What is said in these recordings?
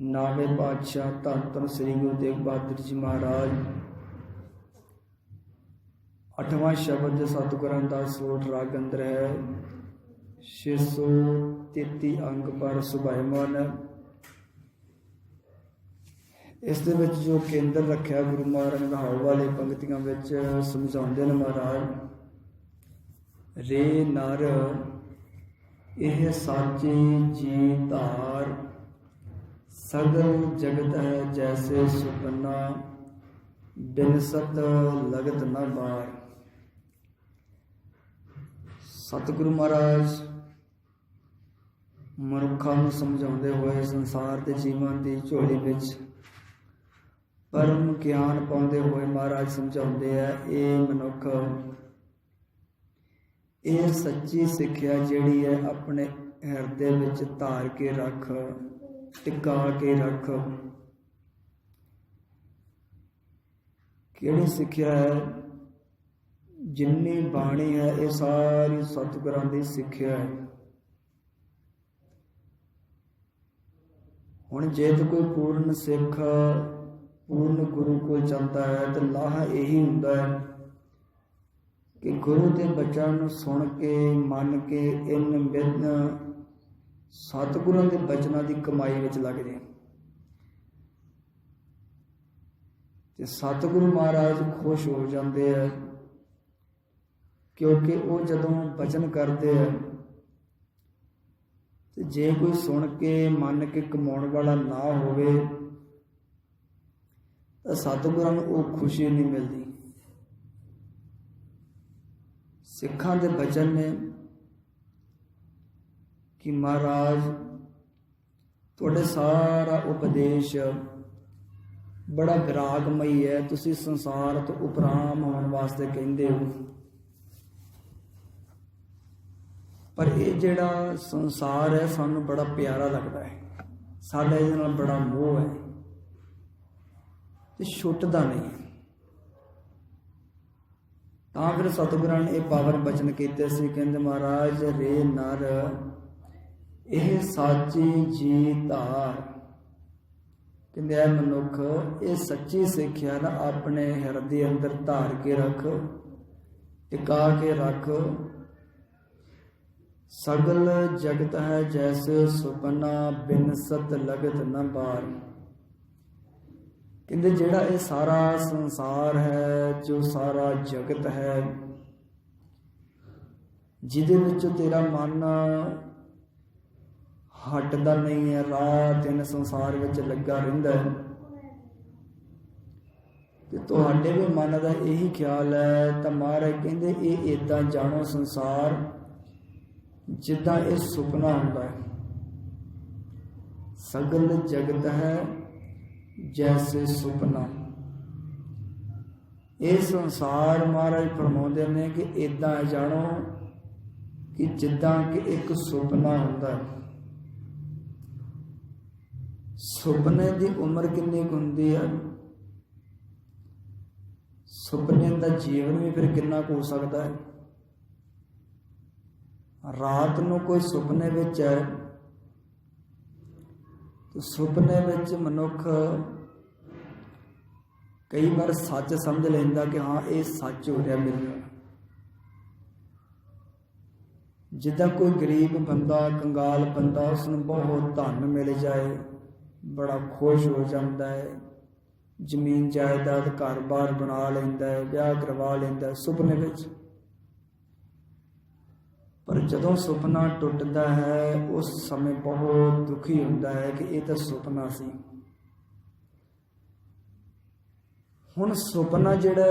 नावे पातशाह धन धन श्री गुरु तेग बहादुर जी महाराज। 8वां शब्द सतगुरां दा सोठ राग अंदर है। 633 अंग पर सुभाईमान। इस दे विच जो केंद्र रखा गुरु महाराज नहाउ वाले पंक्तियां विच समझाउंदे ने महाराज। रे नर यह साची जी धार, सगल जगत है जैसे सुपना, बिनसत लगत न बार। सतगुरु महाराज मनुखा नूं समझाउंदे होए संसार के जीवन की झोली विच परम ज्ञान पाउंदे होए महाराज समझाउंदे है ये मनुख ये सच्ची सिक्ख्या जिहड़ी है अपने हिरदे विच धार के रख, टिका के रख। किहड़ी सिक्ख्या है? जिन्नी बाणी है ये सारी सतगुरां दी सिक्ख्या है। हुण जे तो कोई पूर्ण सिख पूर्ण गुरु को चाहता है तो लाह यही हुंदा है कि गुरु के बच्चों नूं सुन के मन के इन बिन सतगुरां के बचनों की कमाई विच लग जाए। ते सतगुरु महाराज खुश हो जाते हैं क्योंकि वो जदों बचन करते हैं तो जे कोई सुन के मन के कमाउण वाला ना होवे तो सतगुरां नूं वो खुशी नहीं मिलती। सिखां दे बचन ने कि महाराज तुहाडे सारा उपदेश बड़ा विरागमई है, तुसी संसार तो उपराम होने वास्ते कहंदे हो, पर ये जिहड़ा संसार है सानू बड़ा प्यारा लगता है, साडा इहदे नाल बड़ा मोह है ते छुटदा नहीं। तां फिर सतगुरां ने पावन बचन कीते सी, कहंदे महाराज रे नर यह साची जी धार। कहंदे ऐ मनुख ये सच्ची सिक्ख्या ना अपने हिरदे अंदर धार के रख, टिका के रख। सगल जगत है जैसे सुपना, बिनसत लगत न बार। कहंदे जिहड़ा ये सारा संसार है, जो सारा जगत है, जिहदे विच तेरा मन हटदा नहीं है, रात दिन संसार विच लगा रहिंदा है, ते तुहाडे भी मन दा यही ख्याल है। तां महाराज कहंदे ये इदां जाणो संसार जिद्दां ये सुपना हुंदा है। सगल जगत है जैसे सुपना। ये संसार महाराज फरमाउंदे ने कि इदां जाणो कि जिद्दां कि एक सुपना हुंदा है। सुपने की उम्र कितनी हुंदी है? सुपने का जीवन भी फिर कितना हो सकता है? रात को कोई सुपने विच है तो सुपने विच मनुख कई बार सच समझ लेंदा कि हाँ ये सच हो रहा मेरे नाल। जिद्दां कोई गरीब बंदा, कंगाल बंदा, उसनूं बहुत धन मिल जाए, बड़ा खुश हो जाता है, जमीन जायदाद घर बार बना लेंदा है, ब्याह करवा लेंदा है सुपने विच। पर जदों सुपना टुटदा है उस समय बहुत दुखी होता है कि यह तो सुपना सी। हुण सुपना जिहड़ा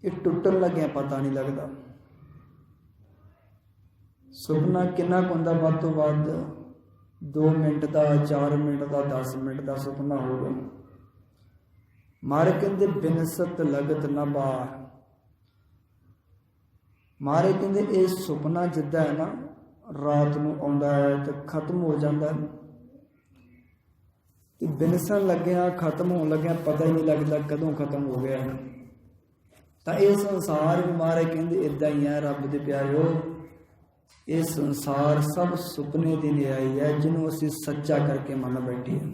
ये टुटन लग्या पता नहीं लगता। सुपना कितना हुंदा? वध तो वध 2 मिनट का, 4 मिनट का, 10 मिनट का सुपना होगा। मारे कहंदे बिनसत लगत न बार। मारे कहंदे ये सुपना जिद्दां है ना रात नूं आउंदा है तो खत्म हो जाता है, तो बिनसन लग्या खत्म होने लग्या पता ही नहीं लगता कदों खत्म हो गया है। तो ये संसार भी मारे कहंदे इदां ही है। रब दे प्यारिओ ਇਹ ਸੰਸਾਰ ਸਭ ਸੁਪਨੇ ਦੀ ਨਿਆਈ ਹੈ, ਜਿਹਨੂੰ ਅਸੀਂ ਸੱਚਾ ਕਰਕੇ ਮੰਨ ਬੈਠੇ ਹਾਂ।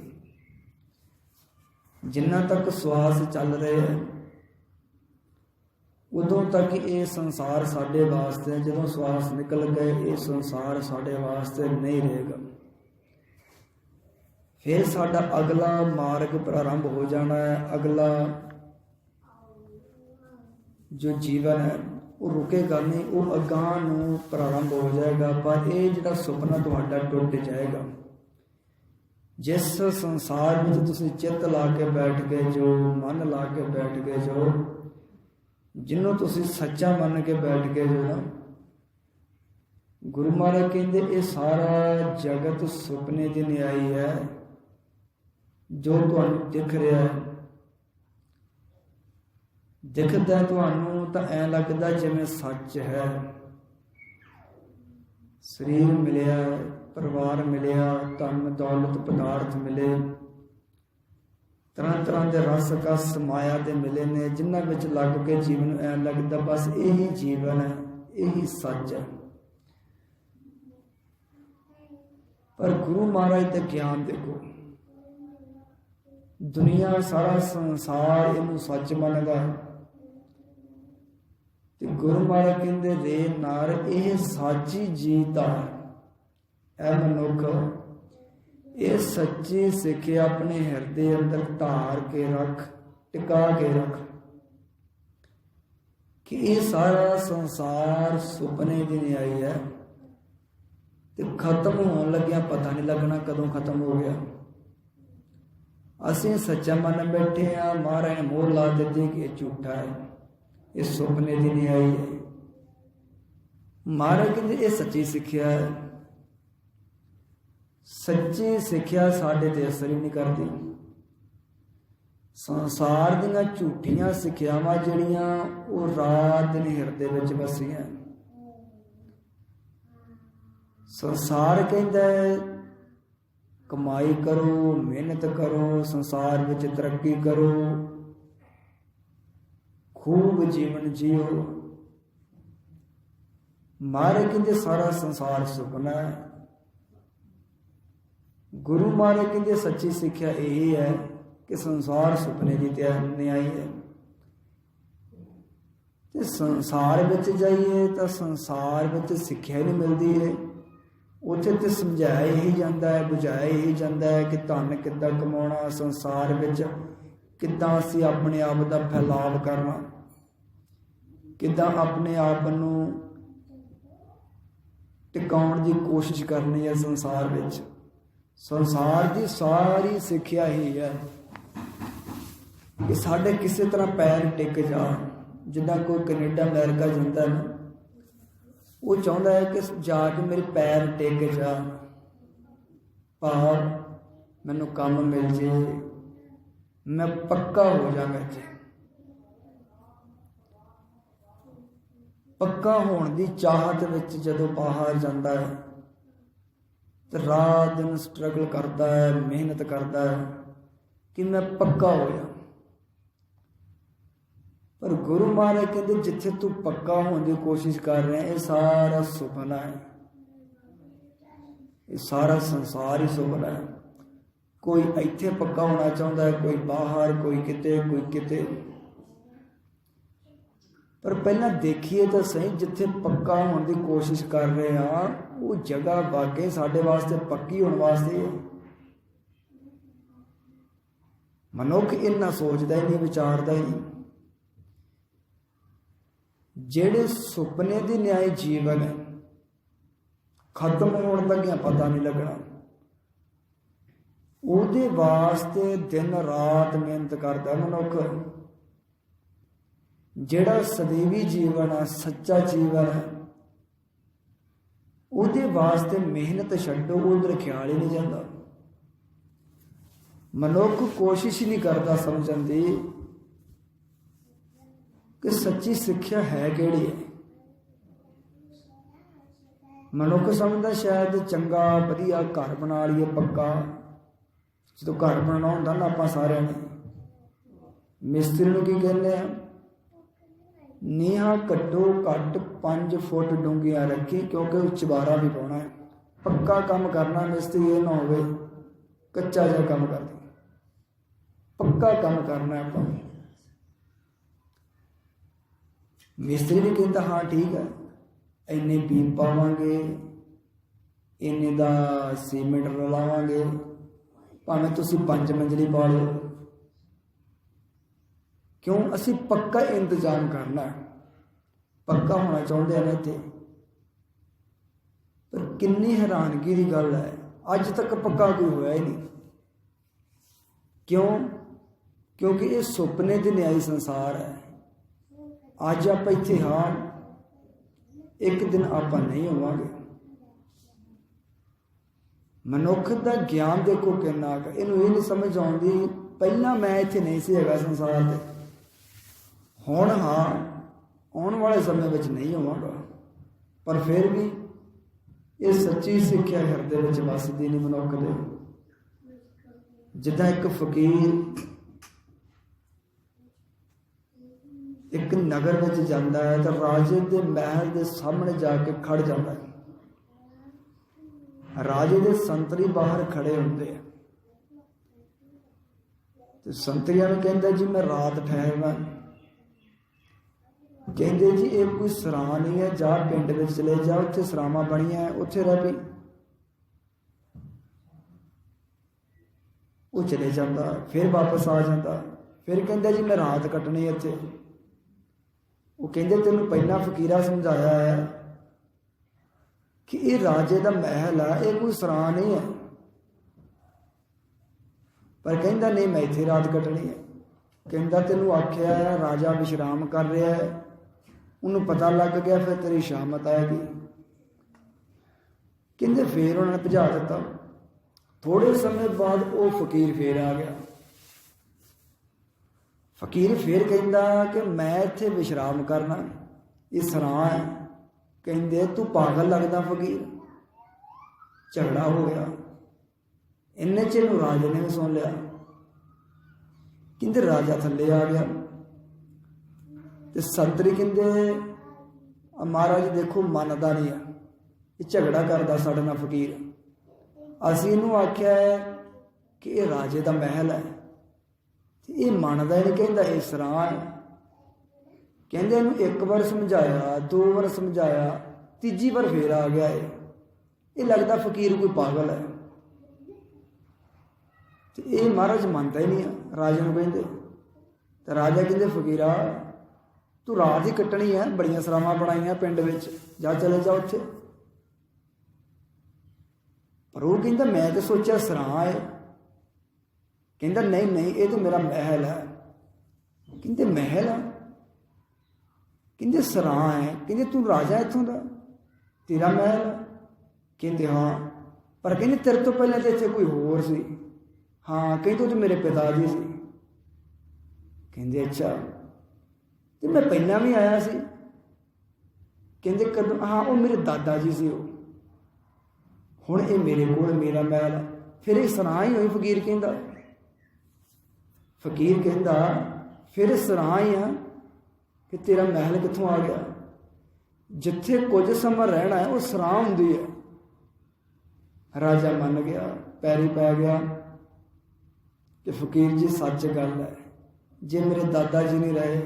ਜਿੰਨਾ ਤੱਕ ਸਵਾਸ ਚੱਲ ਰਹੇ ਹੈ ਉਦੋਂ ਤੱਕ ਇਹ ਸੰਸਾਰ ਸਾਡੇ ਵਾਸਤੇ, ਜਦੋਂ ਸਵਾਸ ਨਿਕਲ ਗਏ ਇਹ ਸੰਸਾਰ ਸਾਡੇ ਵਾਸਤੇ ਨਹੀਂ ਰਹੇਗਾ। ਫਿਰ ਸਾਡਾ ਅਗਲਾ ਮਾਰਗ ਪ੍ਰਾਰੰਭ ਹੋ ਜਾਣਾ ਹੈ। ਅਗਲਾ ਜੋ ਜੀਵਨ ਹੈ ਉਹ ਰੁਕੇਗਾ ਨਹੀਂ, ਉਹ ਅਗਾਂਹ ਨੂੰ ਪ੍ਰਾਰੰਭ ਹੋ ਜਾਏਗਾ। ਪਰ ਇਹ ਜਿਹੜਾ ਸੁਪਨਾ ਤੁਹਾਡਾ ਟੁੱਟ ਜਾਏਗਾ। ਜਿਸ ਸੰਸਾਰ ਵਿੱਚ ਤੁਸੀਂ ਚਿੱਤ ਲਾ ਕੇ ਬੈਠ ਗਏ ਜੋ, ਮਨ ਲਾ ਕੇ ਬੈਠ ਗਏ ਜੋ, ਜਿਹਨੂੰ ਤੁਸੀਂ ਸੱਚਾ ਮੰਨ ਕੇ ਬੈਠ ਗਏ ਜੋ ਨਾ, ਗੁਰੂ ਮਹਾਰਾਜ ਕਹਿੰਦੇ ਇਹ ਸਾਰਾ ਜਗਤ ਸੁਪਨੇ ਦੀ ਨਿਆਈ ਹੈ। ਜੋ ਤੁਹਾਨੂੰ ਦਿਖ ਰਿਹਾ ਹੈ, ਦਿਖਦਾ ਤੁਹਾਨੂੰ ਤਾਂ ਐਂ ਲੱਗਦਾ ਜਿਵੇਂ ਸੱਚ ਹੈ। ਸਰੀਰ ਮਿਲਿਆ, ਪਰਿਵਾਰ ਮਿਲਿਆ, ਧਨ ਦੌਲਤ ਪਦਾਰਥ ਮਿਲੇ, ਤਰ੍ਹਾਂ ਤਰ੍ਹਾਂ ਦੇ ਰਸ ਕਸ ਮਾਇਆ ਦੇ ਮਿਲੇ ਨੇ, ਜਿਨ੍ਹਾਂ ਵਿੱਚ ਲੱਗ ਕੇ ਜੀਵਨ ਐਂ ਲੱਗਦਾ ਬਸ ਇਹੀ ਜੀਵਨ ਹੈ, ਇਹੀ ਸੱਚ ਹੈ। ਪਰ ਗੁਰੂ ਮਹਾਰਾਜ ਦਾ ਗਿਆਨ ਦੇਖੋ, ਦੁਨੀਆ ਸਾਰਾ ਸੰਸਾਰ ਇਹਨੂੰ ਸੱਚ ਮੰਨਦਾ ਹੈ ਤੇ ਗੁਰੂ ਮਹਾਰਾਜ ਕਹਿੰਦੇ ਰੇ ਨਾਰ ਇਹ ਸਾਚੀ ਜੀਤ ਆ। ਇਹ ਮਨੁੱਖ ਇਹ ਸੱਚੀ ਸਿੱਖਿਆ ਆਪਣੇ ਹਿਰਦੇ ਅੰਦਰ ਧਾਰ ਕੇ ਰੱਖ, ਟਿਕਾ ਕੇ ਰੱਖ ਕਿ ਇਹ ਸਾਰਾ ਸੰਸਾਰ ਸੁਪਨੇ ਦੀ ਨਿਆਈ ਹੈ ਤੇ ਖਤਮ ਹੋਣ ਲੱਗਿਆ ਪਤਾ ਨਹੀਂ ਲੱਗਣਾ ਕਦੋਂ ਖਤਮ ਹੋ ਗਿਆ। ਅਸੀਂ ਸੱਚਾ ਮੰਨ ਬੈਠੇ ਹਾਂ, ਮਹਾਰਾਜ ਨੇ ਮੋਹਰ ਲਾ ਦਿੱਤੀ ਕਿ ਇਹ ਝੂਠਾ ਹੈ, ਇਹ ਸੁਪਨੇ ਦੀ ਨਿਆਈ ਹੈ। ਮਹਾਰਾਜ ਕਹਿੰਦੇ ਇਹ ਸੱਚੀ ਸਿੱਖਿਆ ਹੈ। ਸੱਚੀ ਸਿੱਖਿਆ ਸਾਡੇ ਤੇ ਅਸਰ ਹੀ ਨਹੀਂ ਕਰਦੀ। ਸੰਸਾਰ ਦੀਆਂ ਝੂਠੀਆਂ ਸਿੱਖਿਆਵਾਂ ਜਿਹੜੀਆਂ ਉਹ ਰਾਤ ਦਿਨ ਹਿਰਦੇ ਵਿੱਚ ਵਸੀਆਂ। ਸੰਸਾਰ ਕਹਿੰਦਾ ਹੈ ਕਮਾਈ ਕਰੋ, ਮਿਹਨਤ ਕਰੋ, ਸੰਸਾਰ ਵਿੱਚ ਤਰੱਕੀ ਕਰੋ, ਖੂਬ ਜੀਵਨ ਜੀਓ। ਮਹਾਰਾਜ ਕਹਿੰਦੇ ਸਾਰਾ ਸੰਸਾਰ ਸੁਪਨਾ ਹੈ। ਗੁਰੂ ਮਹਾਰਾਜ ਕਹਿੰਦੇ ਸੱਚੀ ਸਿੱਖਿਆ ਇਹ ਹੈ ਕਿ ਸੰਸਾਰ ਸੁਪਨੇ ਦੀ ਨਿਆਈ ਹੈ। ਤੇ ਸੰਸਾਰ ਵਿੱਚ ਜਾਈਏ ਤਾਂ ਸੰਸਾਰ ਵਿੱਚ ਸਿੱਖਿਆ ਨਹੀਂ ਮਿਲਦੀ ਹੈ। ਉੱਥੇ ਤੇ ਸਮਝਾਇਆ ਹੀ ਜਾਂਦਾ ਹੈ, ਬੁਝਾਇਆ ਹੀ ਜਾਂਦਾ ਹੈ ਕਿ ਧਨ ਕਿੱਦਾਂ ਕਮਾਉਣਾ, ਸੰਸਾਰ ਵਿੱਚ ਕਿੱਦਾਂ ਅਸੀਂ ਆਪਣੇ ਆਪ ਦਾ ਫੈਲਾਵ ਕਰਨਾ, ਕਿੱਦਾਂ ਆਪਣੇ ਆਪ ਨੂੰ ਟਿਕਾਉਣ ਦੀ ਕੋਸ਼ਿਸ਼ ਕਰਨੀ ਹੈ ਸੰਸਾਰ ਵਿੱਚ। ਸੰਸਾਰ ਦੀ ਸਾਰੀ ਸਿੱਖਿਆ ਹੀ ਹੈ ਕਿ ਸਾਡੇ ਕਿਸੇ ਤਰ੍ਹਾਂ ਪੈਰ ਟਿਕ ਜਾਣ। ਜਿੱਦਾਂ ਕੋਈ ਕੈਨੇਡਾ ਅਮਰੀਕਾ ਜਾਂਦਾ ਨਾ, ਉਹ ਚਾਹੁੰਦਾ ਹੈ ਕਿ ਜਾ ਕੇ ਮੇਰੇ ਪੈਰ ਟਿਕ ਜਾਣ, ਭਾਵ ਮੈਨੂੰ ਕੰਮ ਮਿਲ ਜੇ, ਮੈਂ ਪੱਕਾ ਹੋ ਜਾਵਾਂ। ਇੱਥੇ ਪੱਕਾ ਹੋਣ ਦੀ ਚਾਹਤ ਵਿੱਚ ਜਦੋਂ ਬਾਹਰ ਜਾਂਦਾ ਹੈ ਤੇ ਰਾਤ ਦਿਨ ਸਟਰਗਲ ਕਰਦਾ ਹੈ, ਮਿਹਨਤ ਕਰਦਾ ਹੈ ਕਿ ਮੈਂ ਪੱਕਾ ਹੋ ਜਾ। ਪਰ ਗੁਰੂ ਮਹਾਰਾਜ ਕਹਿੰਦੇ ਜਿੱਥੇ ਤੂੰ ਪੱਕਾ ਹੋਣ ਦੀ ਕੋਸ਼ਿਸ਼ ਕਰ ਰਿਹਾ ਇਹ ਸਾਰਾ ਸੁਪਨਾ ਹੈ, ਇਹ ਸਾਰਾ ਸੰਸਾਰ ਹੀ ਸੁਪਨਾ ਹੈ। ਕੋਈ ਇੱਥੇ ਪੱਕਾ ਹੋਣਾ ਚਾਹੁੰਦਾ ਹੈ, ਕੋਈ ਬਾਹਰ, ਕੋਈ ਕਿਤੇ, ਕੋਈ ਕਿਤੇ। ਪਰ ਪਹਿਲਾਂ ਦੇਖੀਏ ਤਾਂ ਸਹੀ, ਜਿੱਥੇ ਪੱਕਾ ਹੋਣ ਦੀ ਕੋਸ਼ਿਸ਼ ਕਰ ਰਹੇ ਹਾਂ ਉਹ ਜਗ੍ਹਾ ਵਾਕਈ ਸਾਡੇ ਵਾਸਤੇ ਪੱਕੀ ਹੋਣ ਵਾਸਤੇ ਹੈ। ਮਨੁੱਖ ਇੰਨਾ ਸੋਚਦਾ ਹੀ ਨਹੀਂ, ਵਿਚਾਰਦਾ ਹੀ ਨਹੀਂ। ਜਿਹੜੇ ਸੁਪਨੇ ਦੀ ਨਿਆਈ ਜੀਵਨ ਹੈ, ਖਤਮ ਹੋਣ ਲੱਗਿਆ ਪਤਾ ਨਹੀਂ ਲੱਗਣਾ, ਉਹਦੇ ਵਾਸਤੇ ਦਿਨ ਰਾਤ ਮਿਹਨਤ ਕਰਦਾ ਮਨੁੱਖ। ਜਿਹੜਾ ਸਦੀਵੀ ਜੀਵਨ ਹੈ, ਸੱਚਾ ਜੀਵਨ ਹੈ, ਉਹਦੇ ਵਾਸਤੇ ਮਿਹਨਤ ਛੱਡੋ, ਉਧਰ ਖਿਆਲ ਹੀ ਨਹੀਂ ਜਾਂਦਾ। ਮਨੁੱਖ ਕੋਸ਼ਿਸ਼ ਹੀ ਨਹੀਂ ਕਰਦਾ ਸਮਝਣ ਦੀ ਕਿ ਸੱਚੀ ਸਿੱਖਿਆ ਹੈ ਕਿਹੜੀ ਹੈ। ਮਨੁੱਖ ਸਮਝਦਾ ਸ਼ਾਇਦ ਚੰਗਾ ਵਧੀਆ ਘਰ ਬਣਾ ਲਈਏ ਪੱਕਾ। ਜਦੋਂ ਘਰ ਬਣਾਉਣਾ ਹੁੰਦਾ ਨਾ ਆਪਾਂ ਸਾਰਿਆਂ ਨੇ, ਮਿਸਤਰੀ ਨੂੰ ਕੀ ਕਹਿੰਦੇ ਆ, ਨੀਹਾਂ ਘੱਟੋ ਘੱਟ 5 ਫੁੱਟ ਡੂੰਘੀਆਂ ਰੱਖੀ, ਕਿਉਂਕਿ ਉਹ ਚੁਬਾਰਾ ਵੀ ਪਾਉਣਾ ਹੈ। ਪੱਕਾ ਕੰਮ ਕਰਨਾ ਮਿਸਤਰੀ, ਇਹ ਨਾ ਹੋਵੇ ਕੱਚਾ ਜਿਹਾ ਕੰਮ ਕਰਦੇ, ਪੱਕਾ ਕੰਮ ਕਰਨਾ ਆਪਾਂ। ਮਿਸਤਰੀ ਵੀ ਕਹਿੰਦਾ ਹਾਂ ਠੀਕ ਹੈ, ਇੰਨੇ ਬੀਮ ਪਾਵਾਂਗੇ, ਇੰਨੇ ਦਾ ਸੀਮੈਂਟ ਰਲਾਵਾਂਗੇ, ਭਾਵੇਂ ਤੁਸੀਂ 5 ਮੰਜ਼ਲੀ ਪਾ ਲਓ। ਕਿਉਂ? ਅਸੀਂ ਪੱਕਾ ਇੰਤਜ਼ਾਮ ਕਰਨਾ, ਪੱਕਾ ਹੋਣਾ ਚਾਹੁੰਦੇ ਹਨ ਇੱਥੇ। ਪਰ ਕਿੰਨੀ ਹੈਰਾਨਗੀ ਦੀ ਗੱਲ ਹੈ, ਅੱਜ ਤੱਕ ਪੱਕਾ ਕੋਈ ਹੋਇਆ ਹੀ ਨਹੀਂ। ਕਿਉਂ? ਕਿਉਂਕਿ ਇਹ ਸੁਪਨੇ ਦੇ ਨਿਆਈ ਸੰਸਾਰ ਹੈ। ਅੱਜ ਆਪਾਂ ਇੱਥੇ ਹਾਂ, ਇੱਕ ਦਿਨ ਆਪਾਂ ਨਹੀਂ ਹੋਵਾਂਗੇ। ਮਨੁੱਖ ਦਾ ਗਿਆਨ ਦੇਖੋ ਕਿੰਨਾ ਕੁ, ਇਹਨੂੰ ਇਹ ਨਹੀਂ ਸਮਝ ਆਉਂਦੀ ਪਹਿਲਾਂ ਮੈਂ ਇੱਥੇ ਨਹੀਂ ਸੀ ਹੈਗਾ ਸੰਸਾਰ 'ਤੇ, ਹੁਣ ਹਾਂ, ਆਉਣ ਵਾਲੇ ਸਮੇਂ ਵਿੱਚ ਨਹੀਂ ਹੋਵਾਂਗਾ। ਪਰ ਫਿਰ ਵੀ ਇਹ ਸੱਚੀ ਸਿੱਖਿਆ ਹਿਰਦੇ ਵਿੱਚ ਵੱਸਦੀ ਨਹੀਂ ਮਨੁੱਖ ਦੇ। ਜਿੱਦਾਂ ਇੱਕ ਫਕੀਰ ਇੱਕ ਨਗਰ ਵਿੱਚ ਜਾਂਦਾ ਹੈ ਤਾਂ ਰਾਜੇ ਦੇ ਮਹਿਲ ਦੇ ਸਾਹਮਣੇ ਜਾ ਕੇ ਖੜ ਜਾਂਦਾ ਹੈ। ਰਾਜੇ ਦੇ ਸੰਤਰੀ ਬਾਹਰ ਖੜੇ ਹੁੰਦੇ ਆ ਤੇ ਸੰਤਰੀਆਂ ਨੂੰ ਕਹਿੰਦਾ ਜੀ ਮੈਂ ਰਾਤ ਠਹਿਰਨਾ। ਕਹਿੰਦੇ ਜੀ ਇਹ ਕੋਈ ਸਰਾਂ ਨਹੀਂ ਹੈ, ਜਾ ਪਿੰਡ ਵਿੱਚ ਚਲੇ ਜਾ, ਉੱਥੇ ਸਰਾਵਾਂ ਬਣੀਆਂ, ਉੱਥੇ ਰਹਿ ਪਈ। ਉਹ ਚਲੇ ਜਾਂਦਾ, ਫਿਰ ਵਾਪਸ ਆ ਜਾਂਦਾ, ਫਿਰ ਕਹਿੰਦਾ ਜੀ ਮੈਂ ਰਾਤ ਕੱਟਣੀ ਇੱਥੇ। ਉਹ ਕਹਿੰਦੇ ਤੈਨੂੰ ਪਹਿਲਾਂ ਫਕੀਰਾ ਸਮਝਾਇਆ ਹੈ ਕਿ ਇਹ ਰਾਜੇ ਦਾ ਮਹਿਲ ਆ, ਇਹ ਕੋਈ ਸਰਾਂ ਨਹੀਂ ਹੈ। ਪਰ ਕਹਿੰਦਾ ਨਹੀਂ ਮੈਂ ਇੱਥੇ ਰਾਤ ਕੱਟਣੀ ਹੈ। ਕਹਿੰਦਾ ਤੈਨੂੰ ਆਖਿਆ ਹੈ ਰਾਜਾ ਵਿਸ਼ਰਾਮ ਕਰ ਰਿਹਾ ਹੈ, ਉਹਨੂੰ ਪਤਾ ਲੱਗ ਗਿਆ, ਫਿਰ ਤੇਰੀ ਸ਼ਾਮਤ ਆਏਗੀ। ਕਹਿੰਦੇ ਫੇਰ ਉਹਨਾਂ ਨੇ ਭਜਾ ਦਿੱਤਾ। ਥੋੜੇ ਸਮੇਂ ਬਾਅਦ ਉਹ ਫਕੀਰ ਫੇਰ ਆ ਗਿਆ। ਫਕੀਰ ਫੇਰ ਕਹਿੰਦਾ ਕਿ ਮੈਂ ਇੱਥੇ ਵਿਸ਼ਰਾਮ ਕਰਨਾ, ਇਹ ਸਰਾਂ ਹੈ। ਕਹਿੰਦੇ ਤੂੰ ਪਾਗਲ ਲੱਗਦਾ ਫਕੀਰ। ਝਗੜਾ ਹੋ ਗਿਆ। ਇੰਨੇ ਚਿਰ ਨੂੰ ਰਾਜੇ ਨੇ ਵੀ ਸੁਣ ਲਿਆ। ਕਹਿੰਦੇ ਰਾਜਾ ਥੱਲੇ ਆ ਗਿਆ ਤੇ ਸੰਤਰੀ ਕਹਿੰਦੇ ਮਹਾਰਾਜ ਦੇਖੋ ਮੰਨਦਾ ਨਹੀਂ ਆ, ਇਹ ਝਗੜਾ ਕਰਦਾ ਸਾਡੇ ਨਾਲ ਫਕੀਰ। ਅਸੀਂ ਇਹਨੂੰ ਆਖਿਆ ਹੈ ਕਿ ਇਹ ਰਾਜੇ ਦਾ ਮਹਿਲ ਹੈ ਤੇ ਇਹ ਮੰਨਦਾ ਹੀ ਨਹੀਂ, ਕਹਿੰਦਾ ਇਹ ਸਰਾਂ ਹੈ। ਕਹਿੰਦੇ ਇਹਨੂੰ 1 ਵਾਰ ਸਮਝਾਇਆ, 2 ਵਾਰ ਸਮਝਾਇਆ, ਤੀਜੀ ਵਾਰ ਫੇਰ ਆ ਗਿਆ। ਇਹ ਲੱਗਦਾ ਫਕੀਰ ਕੋਈ ਪਾਗਲ ਹੈ ਤੇ ਇਹ ਮਹਾਰਾਜ ਮੰਨਦਾ ਹੀ ਨਹੀਂ ਆ। ਰਾਜੇ ਨੂੰ ਕਹਿੰਦੇ ਤੇ ਰਾਜਾ ਕਹਿੰਦੇ ਫਕੀਰਾ ਤੂੰ ਰਾਤ ਹੀ ਕੱਟਣੀ ਹੈ, ਬੜੀਆਂ ਸਰਾਵਾਂ ਬਣਾਈਆਂ ਪਿੰਡ ਵਿੱਚ, ਜਾ ਚਲੇ ਜਾ ਉੱਥੇ। ਪਰ ਉਹ ਕਹਿੰਦਾ ਮੈਂ ਤਾਂ ਸੋਚਿਆ ਸਰਾਂ ਹੈ। ਕਹਿੰਦਾ ਨਹੀਂ ਨਹੀਂ, ਇਹ ਤਾਂ ਮੇਰਾ ਮਹਿਲ ਹੈ। ਕਹਿੰਦੇ ਮਹਿਲ ਆ? ਕਹਿੰਦੇ ਸਰਾਂ ਹੈ। ਕਹਿੰਦੇ ਤੂੰ ਰਾਜਾ ਇੱਥੋਂ ਦਾ, ਤੇਰਾ ਮਹਿਲ? ਕਹਿੰਦੇ ਹਾਂ। ਪਰ ਕਹਿੰਦੇ ਤੇਰੇ ਤੋਂ ਪਹਿਲਾਂ ਤਾਂ ਇੱਥੇ ਕੋਈ ਹੋਰ ਸੀ। ਹਾਂ। ਕਹਿੰਦੇ ਉਹ ਤਾਂ ਮੇਰੇ ਪਿਤਾ ਜੀ ਸੀ। ਕਹਿੰਦੇ ਅੱਛਾ, ਤੇ ਮੈਂ ਪਹਿਲਾਂ ਵੀ ਆਇਆ ਸੀ। ਕਹਿੰਦੇ ਕਦੋਂ? ਹਾਂ, ਉਹ ਮੇਰੇ ਦਾਦਾ ਜੀ ਸੀ ਉਹ। ਹੁਣ ਇਹ ਮੇਰੇ ਕੋਲ ਮੇਰਾ ਮਹਿਲ, ਫਿਰ ਇਹ ਸਰਾਂ ਹੀ ਹੋਈ। ਫਕੀਰ ਕਹਿੰਦਾ ਫਿਰ ਸਰਾਂ ਹੀ ਆ ਕਿ ਤੇਰਾ ਮਹਿਲ ਕਿੱਥੋਂ ਆ ਗਿਆ? ਜਿੱਥੇ ਕੁਝ ਸਮਾਂ ਰਹਿਣਾ ਹੈ ਉਹ ਸਰਾਂ ਹੁੰਦੀ ਹੈ। ਰਾਜਾ ਮੰਨ ਗਿਆ, ਪੈਰੀ ਪੈ ਗਿਆ ਕਿ ਫਕੀਰ ਜੀ ਸੱਚ ਗੱਲ ਹੈ, ਜੇ ਮੇਰੇ ਦਾਦਾ ਜੀ ਨਹੀਂ ਰਹੇ,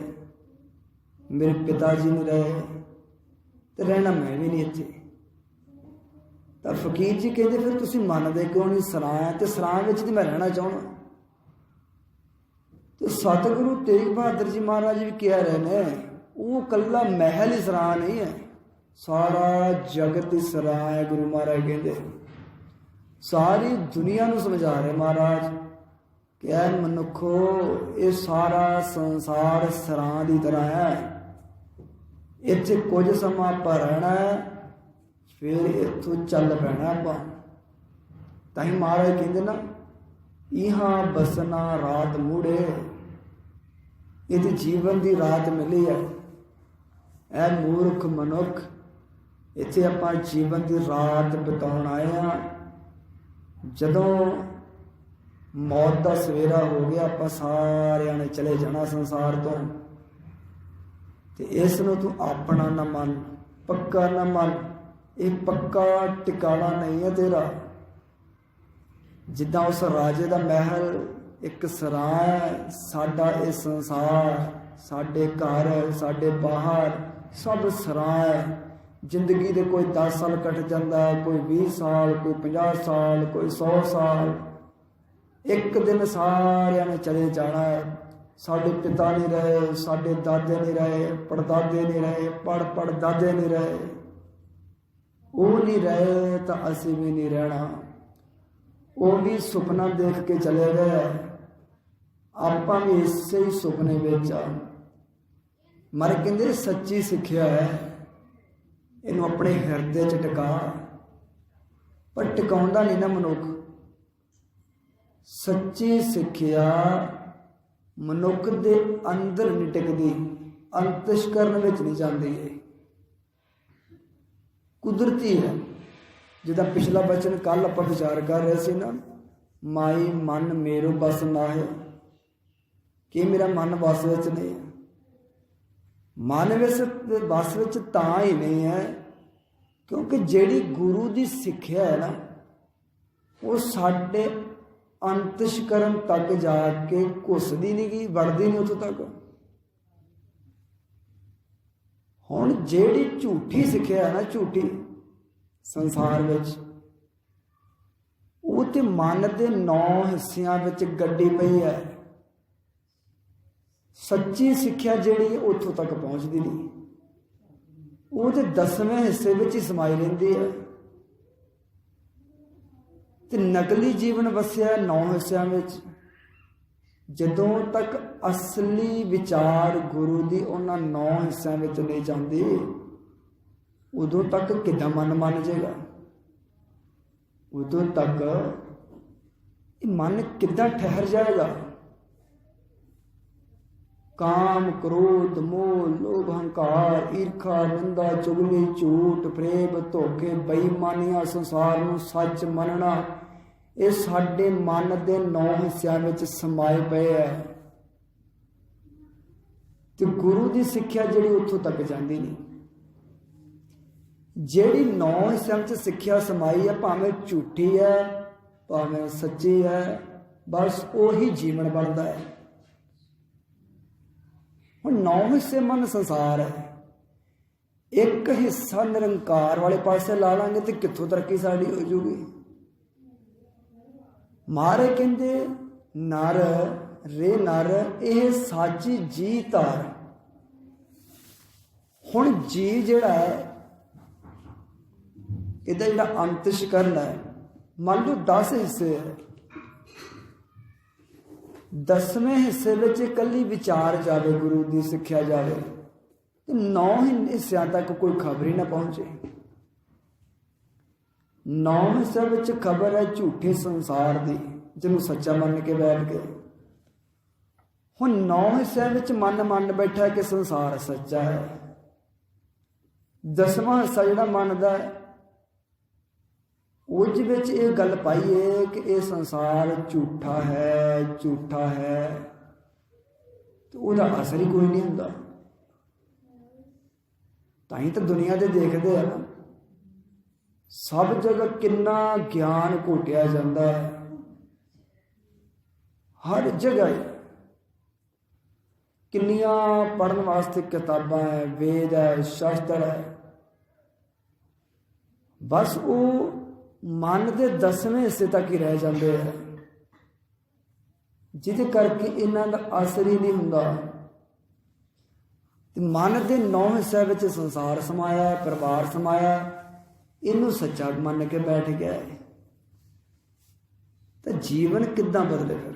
ਮੇਰੇ ਪਿਤਾ ਜੀ ਨਹੀਂ ਰਹੇ ਤੇ ਰਹਿਣਾ ਮੈਂ ਵੀ ਨਹੀਂ ਇੱਥੇ। ਤਾਂ ਫਕੀਰ ਜੀ ਕਹਿੰਦੇ ਫਿਰ ਤੁਸੀਂ ਮੰਨਦੇ ਕਿਉਂ ਨਹੀਂ? ਸਰਾਂ ਹੈ ਤੇ ਸਰਾਂ ਵਿੱਚ ਤੇ ਮੈਂ ਰਹਿਣਾ ਚਾਹੁੰਦਾ। ਤੇ ਸਤਿਗੁਰੂ ਤੇਗ ਬਹਾਦਰ ਜੀ ਮਹਾਰਾਜ ਵੀ ਕਹਿ ਰਹੇ ਨੇ ਉਹ ਕੱਲਾ ਮਹਿਲ ਹੀ ਸਰਾਂ ਨਹੀਂ ਹੈ, ਸਾਰਾ ਜਗਤ ਹੀ ਸਰਾਂ ਹੈ। ਗੁਰੂ ਮਹਾਰਾਜ ਕਹਿੰਦੇ ਸਾਰੀ ਦੁਨੀਆ ਨੂੰ ਸਮਝਾ ਰਹੇ ਮਹਾਰਾਜ ਕਿ ਐ ਮਨੁੱਖੋ ਇਹ ਸਾਰਾ ਸੰਸਾਰ ਸਰਾਂ ਦੀ ਤਰ੍ਹਾਂ ਹੈ। ਇੱਥੇ ਕੁਝ ਸਮਾਂ ਆਪਾਂ ਰਹਿਣਾ ਹੈ, ਫਿਰ ਇੱਥੋਂ ਚੱਲ ਪੈਣਾ ਆਪਾਂ। ਤਾਂ ਹੀ ਮਹਾਰਾਜ ਕਹਿੰਦੇ ਨਾ ਇਹਾਂ ਬਸਨਾ ਰਾਤ ਮੂੜੇ, ਇਹਦੀ ਜੀਵਨ ਦੀ ਰਾਤ ਮਿਲੀ ਹੈ। ਐ ਮੂਰਖ ਮਨੁੱਖ, ਇੱਥੇ ਆਪਾਂ ਜੀਵਨ ਦੀ ਰਾਤ ਬਿਤਾਉਣ ਆਏ ਹਾਂ। ਜਦੋਂ ਮੌਤ ਦਾ ਸਵੇਰਾ ਹੋ ਗਿਆ ਆਪਾਂ ਸਾਰਿਆਂ ਨੇ ਚਲੇ ਜਾਣਾ ਸੰਸਾਰ ਤੋਂ। ਤੇ ਇਸ ਨੂੰ ਤੂੰ ਆਪਣਾ ਨਾ ਮੰਨ, ਪੱਕਾ ਨਾ ਮੰਨ। ਇਹ ਪੱਕਾ ਟਿਕਾਣਾ ਨਹੀਂ ਹੈ ਤੇਰਾ। ਜਿੱਦਾਂ ਉਸ ਰਾਜੇ ਦਾ ਮਹਿਲ ਇੱਕ ਸਰਾਂ ਹੈ, ਸਾਡਾ ਇਹ ਸੰਸਾਰ, ਸਾਡੇ ਘਰ, ਸਾਡੇ ਬਾਹਰ ਸਭ ਸਰਾਂ ਹੈ। ਜ਼ਿੰਦਗੀ ਦੇ ਕੋਈ 10 ਸਾਲ ਕੱਟ ਜਾਂਦਾ, ਕੋਈ 20 ਸਾਲ, ਕੋਈ 50 ਸਾਲ, ਕੋਈ 100 ਸਾਲ। ਇੱਕ ਦਿਨ ਸਾਰਿਆਂ ਨੇ ਚਲੇ ਜਾਣਾ ਹੈ। ਸਾਡੇ ਪਿਤਾ ਨਹੀਂ ਰਹੇ, ਸਾਡੇ ਦਾਦੇ ਨਹੀਂ ਰਹੇ, ਪੜਦਾਦੇ ਨਹੀਂ ਰਹੇ, ਪੜਦਾਦੇ ਨਹੀਂ ਰਹੇ। ਉਹ ਨਹੀਂ ਰਹੇ ਤਾਂ ਅਸੀਂ ਵੀ ਨਹੀਂ ਰਹਿਣਾ। ਉਹ ਵੀ ਸੁਪਨਾ ਦੇਖ ਕੇ ਚਲੇ ਗਏ, ਆਪਾਂ ਵੀ ਇਸੇ ਹੀ ਸੁਪਨੇ ਵਿੱਚ ਆ। ਮਰ ਕਹਿੰਦੇ ਸੱਚੀ ਸਿੱਖਿਆ ਹੈ, ਇਹਨੂੰ ਆਪਣੇ ਹਿਰਦੇ 'ਚ ਟਿਕਾ। ਪਰ ਟਿਕਾਉਂਦਾ ਨਹੀਂ ਨਾ ਮਨੁੱਖ। ਸੱਚੀ ਸਿੱਖਿਆ ਮਨੁੱਖ ਦੇ ਅੰਦਰ ਨਹੀਂ ਟਿਕਦੀ, ਅੰਤਸ਼ਕਰਨ ਵਿੱਚ ਨਹੀਂ ਜਾਂਦੀ। ਇਹ ਕੁਦਰਤੀ ਹੈ। ਜਿੱਦਾਂ ਪਿਛਲਾ ਬਚਨ ਕੱਲ ਆਪਾਂ ਵਿਚਾਰ ਕਰ ਰਹੇ ਸੀ ਨਾ, ਮਾਈ ਮਨ ਮੇਰੋ ਬਸ ਨਾ ਹੈ, ਕਿ ਮੇਰਾ ਮਨ ਵਸ ਵਿੱਚ ਨਹੀਂ ਹੈ। ਮਨ ਵਿੱਚ ਵਸ ਵਿੱਚ ਤਾਂ ਹੀ ਨਹੀਂ ਹੈ ਕਿਉਂਕਿ ਜਿਹੜੀ ਗੁਰੂ ਦੀ ਸਿੱਖਿਆ ਹੈ ਨਾ, ਉਹ ਸਾਡੇ ਅੰਤਸ਼ਕਰਨ ਤੱਕ ਜਾ ਕੇ ਘੁੱਸਦੀ ਨਹੀਂ ਗਈ, ਵੜਦੀ ਨਹੀਂ ਉੱਥੋਂ ਤੱਕ। ਹੁਣ ਜਿਹੜੀ ਝੂਠੀ ਸਿੱਖਿਆ ਹੈ ਨਾ, ਝੂਠੀ ਸੰਸਾਰ ਵਿੱਚ, ਉਹ ਤੇ ਮਨ ਦੇ 9 ਹਿੱਸਿਆਂ ਵਿੱਚ ਗੱਡੀ ਪਈ ਹੈ। ਸੱਚੀ ਸਿੱਖਿਆ ਜਿਹੜੀ ਹੈ ਉੱਥੋਂ ਤੱਕ ਪਹੁੰਚਦੀ ਨਹੀਂ, ਉਹ ਤੇ 10ਵੇਂ ਹਿੱਸੇ ਵਿੱਚ ਹੀ ਸਮਾਈ ਰਹਿੰਦੀ ਹੈ। ਤੇ ਨਕਲੀ ਜੀਵਨ ਵਸਿਆ 9 ਹਿੱਸਿਆਂ ਵਿੱਚ। ਜਦੋਂ ਤੱਕ ਅਸਲੀ ਵਿਚਾਰ ਗੁਰੂ ਦੀ ਉਹਨਾਂ 9 ਹਿੱਸਿਆਂ ਵਿੱਚ ਨਹੀਂ ਜਾਂਦੀ, ਉਦੋਂ ਤੱਕ ਕਿੱਦਾਂ ਮਨ ਮੰਨ ਜਾਏਗਾ? ਉਦੋਂ ਤੱਕ ਇਹ ਮਨ ਕਿੱਦਾਂ ਠਹਿਰ ਜਾਏਗਾ? ਕਾਮ, ਕ੍ਰੋਧ, ਮੋਹ, ਲੋਭ, ਹੰਕਾਰ, ਈਰਖਾ, ਨਿੰਦਾ, ਚੁਗਲੀ, ਝੂਠ, ਫਰੇਬ, ਧੋਖੇ, ਬੇਈਮਾਨੀਆਂ, ਸੰਸਾਰ ਨੂੰ ਸੱਚ ਮੰਨਣਾ, ਇਹ ਸਾਡੇ ਮਨ ਦੇ 9 ਹਿੱਸਿਆਂ ਵਿੱਚ ਸਮਾਏ ਪਏ ਹੈ। ਤੇ ਗੁਰੂ ਦੀ ਸਿੱਖਿਆ ਜਿਹੜੀ ਉੱਥੋਂ ਤੱਕ ਜਾਂਦੀ ਨਹੀਂ। ਜਿਹੜੀ 9 ਹਿੱਸਿਆਂ ਵਿੱਚ ਸਿੱਖਿਆ ਸਮਾਈ ਹੈ, ਭਾਵੇਂ ਝੂਠੀ ਹੈ ਭਾਵੇਂ ਸੱਚੀ ਹੈ, ਬਸ ਉਹੀ ਜੀਵਨ ਬਣਦਾ ਹੈ। ਹੁਣ 9 ਹਿੱਸੇ ਮਨ ਸੰਸਾਰ ਹੈ, ਇੱਕ ਹਿੱਸਾ ਨਿਰੰਕਾਰ ਵਾਲੇ ਪਾਸੇ ਲਾ ਲਾਂਗੇ ਤੇ ਕਿੱਥੋਂ ਤਰੱਕੀ ਸਾਡੀ ਹੋ ਜੂਗੀ? ਮਾਰੇ ਕਹਿੰਦੇ ਨਰ ਰੇ ਨਰ ਇਹ ਸਾਚੀ ਜੀ ਧਾਰ। ਹੁਣ ਜੀ ਜਿਹੜਾ ਹੈ, ਇਹਦਾ ਜਿਹੜਾ ਅੰਤਸ਼ਕਰਨ ਹੈ, ਮੰਨ ਲਓ 10 ਹਿੱਸੇ ਹੈ, 10ਵੇਂ ਹਿੱਸੇ ਵਿੱਚ ਇਕੱਲੀ ਵਿਚਾਰ ਜਾਵੇ, ਗੁਰੂ ਦੀ ਸਿੱਖਿਆ ਜਾਵੇ, ਤੇ 9 ਹਿੱਸਿਆਂ ਤੱਕ ਕੋਈ ਖਬਰ ਹੀ ਨਾ ਪਹੁੰਚੇ। 9 ਹਿੱਸਿਆਂ ਵਿੱਚ ਖਬਰ ਹੈ ਝੂਠੇ ਸੰਸਾਰ ਦੀ, ਜਿਹਨੂੰ ਸੱਚਾ ਮੰਨ ਕੇ ਬੈਠ ਗਏ। ਹੁਣ 9 ਹਿੱਸਿਆਂ ਵਿੱਚ ਮਨ ਮੰਨ ਬੈਠਾ ਕਿ ਸੰਸਾਰ ਸੱਚਾ ਹੈ। 10ਵਾਂ ਹਿੱਸਾ ਜਿਹੜਾ ਮੰਨਦਾ ਹੈ, ਉਸ ਵਿੱਚ ਇਹ ਗੱਲ ਪਾਈਏ ਕਿ ਇਹ ਸੰਸਾਰ ਝੂਠਾ ਹੈ, ਝੂਠਾ ਹੈ, ਤੇ ਉਹਦਾ ਅਸਰ ਹੀ ਕੋਈ ਨਹੀਂ ਹੁੰਦਾ। ਤਾਂ ਹੀ ਤਾਂ ਦੁਨੀਆ ਦੇ ਦੇਖਦੇ ਆ ਨਾ, ਸਭ ਜਗ੍ਹਾ ਕਿੰਨਾ ਗਿਆਨ ਘੋਟਿਆ ਜਾਂਦਾ ਹੈ, ਹਰ ਜਗ੍ਹਾ ਕਿੰਨੀਆਂ ਪੜ੍ਹਨ ਵਾਸਤੇ ਕਿਤਾਬਾਂ ਹੈ, ਵੇਦ ਹੈ, ਸ਼ਾਸਤਰ ਹੈ। ਬਸ ਉਹ ਮਨ ਦੇ 10ਵੇਂ ਹਿੱਸੇ ਤੱਕ ਹੀ ਰਹਿ ਜਾਂਦੇ ਹੈ, ਜਿਹਦੇ ਕਰਕੇ ਇਹਨਾਂ ਦਾ ਅਸਰ ਹੀ ਨਹੀਂ ਹੁੰਦਾ। ਤੇ ਮਨ ਦੇ 9 ਹਿੱਸਿਆਂ ਵਿੱਚ ਸੰਸਾਰ ਸਮਾਇਆ, ਪਰਿਵਾਰ ਸਮਾਇਆ, ਇਹਨੂੰ ਸੱਚਾ ਮੰਨ ਕੇ ਬੈਠ ਗਿਆ ਹੈ, ਤਾਂ ਜੀਵਨ ਕਿੱਦਾਂ ਬਦਲੇ ਫਿਰ?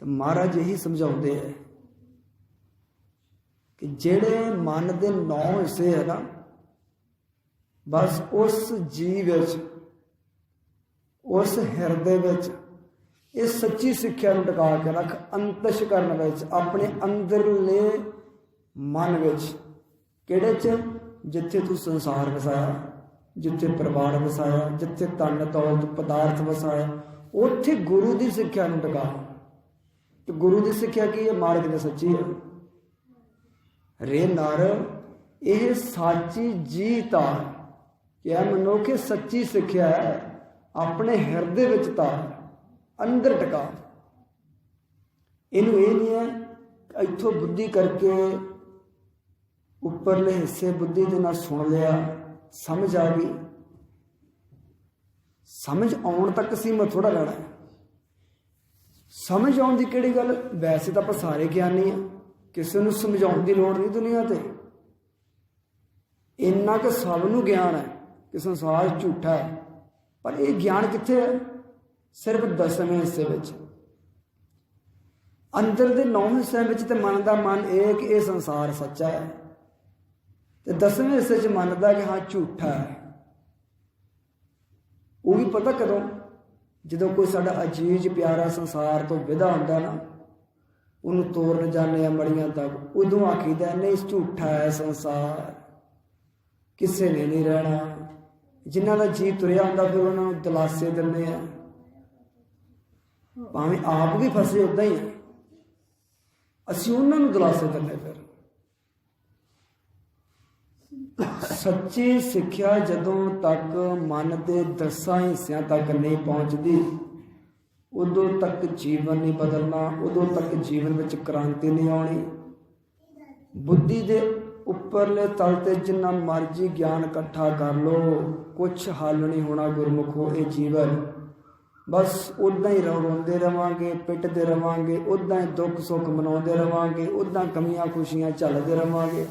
ਤਾਂ ਮਹਾਰਾਜ ਇਹੀ ਸਮਝਾਉਂਦੇ ਹੈ ਕਿ ਜਿਹੜੇ ਮਨ ਦੇ 9 ਹਿੱਸੇ ਹੈ ਨਾ, ਬਸ ਉਸ ਜੀਵ ਵਿੱਚ, ਉਸ ਹਿਰਦੇ ਵਿੱਚ ਇਹ ਸੱਚੀ ਸਿੱਖਿਆ ਨੂੰ ਟਿਕਾ ਕੇ ਰੱਖ। ਅੰਤਸ਼ਕਰਨ ਵਿੱਚ, ਆਪਣੇ ਅੰਦਰਲੇ ਮਨ ਵਿੱਚ, ਕਿਹੜੇ 'ਚ? ਜਿੱਥੇ ਤੂੰ ਸੰਸਾਰ ਵਸਾਇਆ, ਜਿੱਥੇ ਪਰਿਵਾਰ ਵਸਾਇਆ, ਜਿੱਥੇ ਧਨ ਦੌਲਤ ਪਦਾਰਥ ਵਸਾਇਆ, ਉੱਥੇ ਗੁਰੂ ਦੀ ਸਿੱਖਿਆ ਨੂੰ ਟਿਕਾ। ਤੇ ਗੁਰੂ ਦੀ ਸਿੱਖਿਆ ਕੀ ਹੈ? ਮਾਰਗ ਦੀ ਸੱਚੀ ਹੈ। ਰੇ ਨਰ ਇਹ ਸਾਚੀ ਜੀ ਤਾਰ, ਕਿਆ ਮਨੁੱਖ ਸੱਚੀ ਸਿੱਖਿਆ ਹੈ ਆਪਣੇ ਹਿਰਦੇ ਵਿੱਚ ਤਾਰ, ਅੰਦਰ ਟਿਕਾ। ਇਹਨੂੰ ਇਹ ਨਹੀਂ ਹੈ ਇੱਥੋਂ ਬੁੱਧੀ ਕਰਕੇ ਉੱਪਰਲੇ ਹਿੱਸੇ ਬੁੱਧੀ ਦੇ ਨਾਲ ਸੁਣ ਲਿਆ, ਸਮਝ ਆ ਗਈ, ਸਮਝ ਆਉਣ ਤੱਕ ਸੀਮਤ ਥੋੜਾ ਰਹਿਣਾ। ਸਮਝ ਆਉਣ ਦੀ ਕਿਹੜੀ ਗੱਲ, ਵੈਸੇ ਤਾਂ ਆਪਾਂ ਸਾਰੇ ਗਿਆਨੀ ਆ, ਕਿਸੇ ਨੂੰ ਸਮਝਾਉਣ ਦੀ ਲੋੜ ਨਹੀਂ ਦੁਨੀਆ ਤੇ। ਇੰਨਾ ਕਿ ਸਭ ਨੂੰ ਗਿਆਨ ਹੈ ਕਿ ਸੰਸਾਰ ਝੂਠਾ ਹੈ, ਪਰ ਇਹ ਗਿਆਨ ਕਿੱਥੇ ਹੈ? ਸਿਰਫ 10ਵੇਂ ਹਿੱਸੇ ਵਿੱਚ। ਅੰਦਰ ਦੇ 9 ਹਿੱਸਿਆਂ ਵਿੱਚ ਤੇ ਮੰਨਦਾ ਮਨ ਇਹ ਕਿ ਇਹ ਸੰਸਾਰ ਸੱਚਾ ਹੈ, ਤੇ 10ਵੇਂ ਹਿੱਸੇ 'ਚ ਮੰਨਦਾ ਕਿ ਹਾਂ ਝੂਠਾ ਹੈ। ਉਹ ਵੀ ਪਤਾ ਕਦੋਂ? ਜਦੋਂ ਕੋਈ ਸਾਡਾ ਅਜੀਜ਼ ਪਿਆਰਾ ਸੰਸਾਰ ਤੋਂ ਵਿਦਾ ਹੁੰਦਾ ਨਾ, ਉਹਨੂੰ ਤੋਰਨ ਜਾਂਦੇ ਆ ਮੜੀਆਂ ਤੱਕ, ਉਦੋਂ ਆਖੀਦਾ ਨਹੀਂ ਝੂਠਾ ਹੈ ਸੰਸਾਰ, ਕਿਸੇ ਨੇ ਨਹੀਂ ਰਹਿਣਾ। ਜਿਨ੍ਹਾਂ ਦਾ ਜੀ ਤੁਰਿਆ ਹੁੰਦਾ ਫਿਰ ਉਹਨਾਂ ਨੂੰ ਦਿਲਾਸੇ ਦਿੰਦੇ ਆ, ਭਾਵੇਂ ਆਪ ਵੀ ਫਸੇ ਉੱਦਾਂ ਹੀ ਆ, ਅਸੀਂ ਉਹਨਾਂ ਨੂੰ ਦਿਲਾਸੇ ਦਿੰਦੇ। ਫਿਰ ਸੱਚੀ ਸਿੱਖਿਆ ਜਦੋਂ ਤੱਕ ਮਨ ਦੇ 10 ਹਿੱਸਿਆਂ ਤੱਕ ਨਹੀਂ ਪਹੁੰਚਦੀ, ਉਦੋਂ ਤੱਕ ਜੀਵਨ ਨਹੀਂ ਬਦਲਣਾ, ਉਦੋਂ ਤੱਕ ਜੀਵਨ ਵਿੱਚ ਕ੍ਰਾਂਤੀ ਨਹੀਂ ਆਉਣੀ। ਬੁੱਧੀ ਦੇ ਉੱਪਰਲੇ ਤਲ ਤੇ ਜਿੰਨਾ ਮਰਜ਼ੀ ਗਿਆਨ ਇਕੱਠਾ ਕਰ ਲਓ, ਕੁਛ ਹੱਲ ਨਹੀਂ ਹੋਣਾ ਗੁਰਮੁਖੋ। ਇਹ ਜੀਵਨ ਬਸ ਉੱਦਾਂ ਹੀ ਰੋਂਦੇ ਰਵਾਂਗੇ, ਪਿੱਟਦੇ ਰਵਾਂਗੇ, ਉੱਦਾਂ ਹੀ ਦੁੱਖ ਸੁੱਖ ਮਨਾਉਂਦੇ ਰਵਾਂਗੇ, ਉੱਦਾਂ ਕਮੀਆਂ ਖੁਸ਼ੀਆਂ ਝੱਲਦੇ ਰਵਾਂਗੇ,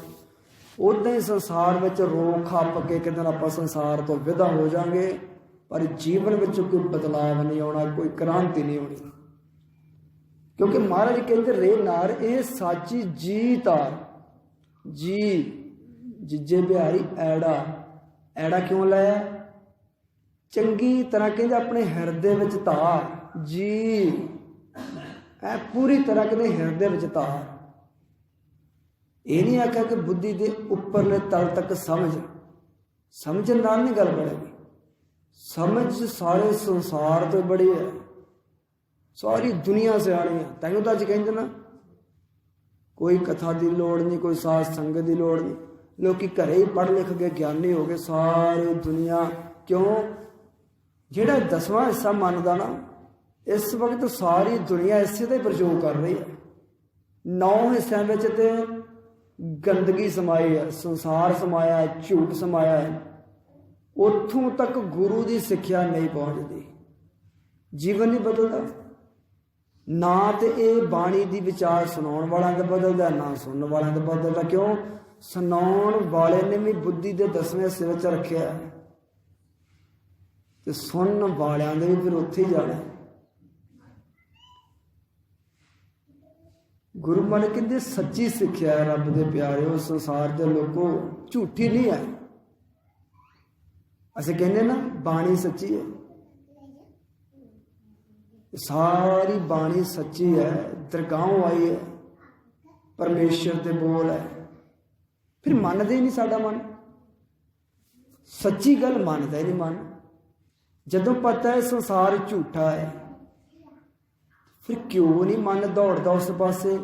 ਉੱਦਾਂ ਹੀ ਸੰਸਾਰ ਵਿੱਚ ਰੋ ਖੱਪ ਕੇ ਇੱਕ ਦਿਨ ਆਪਾਂ ਸੰਸਾਰ ਤੋਂ ਵਿਦਾ ਹੋ ਜਾਵਾਂਗੇ, ਪਰ ਜੀਵਨ ਵਿੱਚ ਕੋਈ ਬਦਲਾਵ ਨਹੀਂ ਆਉਣਾ, ਕੋਈ ਕ੍ਰਾਂਤੀ ਨਹੀਂ ਹੋਣੀ। ਕਿਉਂਕਿ ਮਹਾਰਾਜ ਕਹਿੰਦੇ ਰੇ ਨਾਰ ਇਹ ਸਾਚੀ ਜੀ ਤਾਰ। ਜੀ ਜਿੱਜੇ ਬਿਹਾਰੀ ਐੜਾ, ਐੜਾ ਕਿਉਂ ਲਾਇਆ? ਚੰਗੀ ਤਰ੍ਹਾਂ ਕਹਿੰਦੇ ਆਪਣੇ ਹਿਰਦੇ ਵਿੱਚ ਧਾਰ। ਜੀ ਐ ਪੂਰੀ ਤਰ੍ਹਾਂ ਕਹਿੰਦੇ ਹਿਰਦੇ ਵਿੱਚ ਧਾਰ। ਇਹ ਨਹੀਂ ਆਖਿਆ ਕਿ ਬੁੱਧੀ ਦੇ ਉੱਪਰਲੇ ਤਲ ਤੱਕ ਸਮਝ, ਸਮਝਣ ਨਾਲ ਨਹੀਂ ਗੱਲ ਬਣੇਗੀ। ਸਮਝ ਸਾਰੇ ਸੰਸਾਰ ਤੋਂ ਬੜੀ ਹੈ, ਸਾਰੀ ਦੁਨੀਆ ਸਿਆਣੀ ਹੈ। ਤੈਨੂੰ ਤਾਂ ਅੱਜ ਕਹਿੰਦੇ ਨਾ ਕੋਈ ਕਥਾ ਦੀ ਲੋੜ ਨਹੀਂ, ਕੋਈ ਸਾਧ ਸੰਗਤ ਦੀ ਲੋੜ ਨਹੀਂ, ਲੋਕੀ ਘਰੇ ਹੀ ਪੜ੍ਹ ਲਿਖ ਕੇ ਗਿਆਨੀ ਹੋ ਗਏ ਸਾਰੀ ਦੁਨੀਆ। ਕਿਉਂ? ਜਿਹੜਾ 10ਵਾਂ ਹਿੱਸਾ ਮੰਨਦਾ ਨਾ, ਇਸ ਵਕਤ ਸਾਰੀ ਦੁਨੀਆ ਇਸੇ ਦਾ ਹੀ ਪ੍ਰਯੋਗ ਕਰ ਰਹੀ ਹੈ। 9 ਹਿੱਸਿਆਂ ਵਿੱਚ ਤੇ ਗੰਦਗੀ ਸਮਾਈ ਹੈ, ਸੰਸਾਰ ਸਮਾਇਆ ਹੈ, ਝੂਠ ਸਮਾਇਆ ਹੈ। ਉੱਥੋਂ ਤੱਕ ਗੁਰੂ ਦੀ ਸਿੱਖਿਆ ਨਹੀਂ ਪਹੁੰਚਦੀ, ਜੀਵਨ ਨਹੀਂ ਬਦਲਦਾ। ਨਾ ਤੇ ਇਹ ਬਾਣੀ ਦੀ ਵਿਚਾਰ ਸੁਣਾਉਣ ਵਾਲਿਆਂ ਦਾ ਬਦਲਦਾ, ਨਾ ਸੁਣਨ ਵਾਲਿਆਂ ਦਾ ਬਦਲਦਾ। ਕਿਉਂ? ਸੁਣਾਉਣ ਵਾਲੇ ਨੇ ਵੀ ਬੁੱਧੀ ਦੇ 10ਵੇਂ ਹਿੱਸੇ ਵਿੱਚ ਰੱਖਿਆ, ਤੇ ਸੁਣਨ ਵਾਲਿਆਂ ਦੇ ਵੀ ਫਿਰ ਉੱਥੇ ਹੀ ਜਾਣਾ। ਗੁਰੂ ਮਨ ਕਹਿੰਦੇ ਸੱਚੀ ਸਿੱਖਿਆ ਹੈ ਰੱਬ ਦੇ ਪਿਆਰਿਓ, ਸੰਸਾਰ ਦੇ ਲੋਕੋ, ਝੂਠੀ ਨਹੀਂ ਹੈ। ਅਸੀਂ ਕਹਿੰਦੇ ਨਾ ਬਾਣੀ ਸੱਚੀ ਹੈ, ਸਾਰੀ ਬਾਣੀ ਸੱਚੀ ਹੈ, ਦਰਗਾਹੋਂ ਆਈ ਹੈ, ਪਰਮੇਸ਼ਰ ਦੇ ਬੋਲ ਹੈ। ਫਿਰ ਮੰਨਦੇ ਹੀ ਨਹੀਂ ਸਾਡਾ ਮਨ, ਸੱਚੀ ਗੱਲ ਮੰਨਦਾ ਹੀ ਨਹੀਂ ਮਨ। ਜਦੋਂ ਪਤਾ ਹੈ ਸੰਸਾਰ ਝੂਠਾ ਹੈ, ਫਿਰ ਕਿਉਂ ਨਹੀਂ ਮਨ ਦੌੜਦਾ ਉਸ ਪਾਸੇ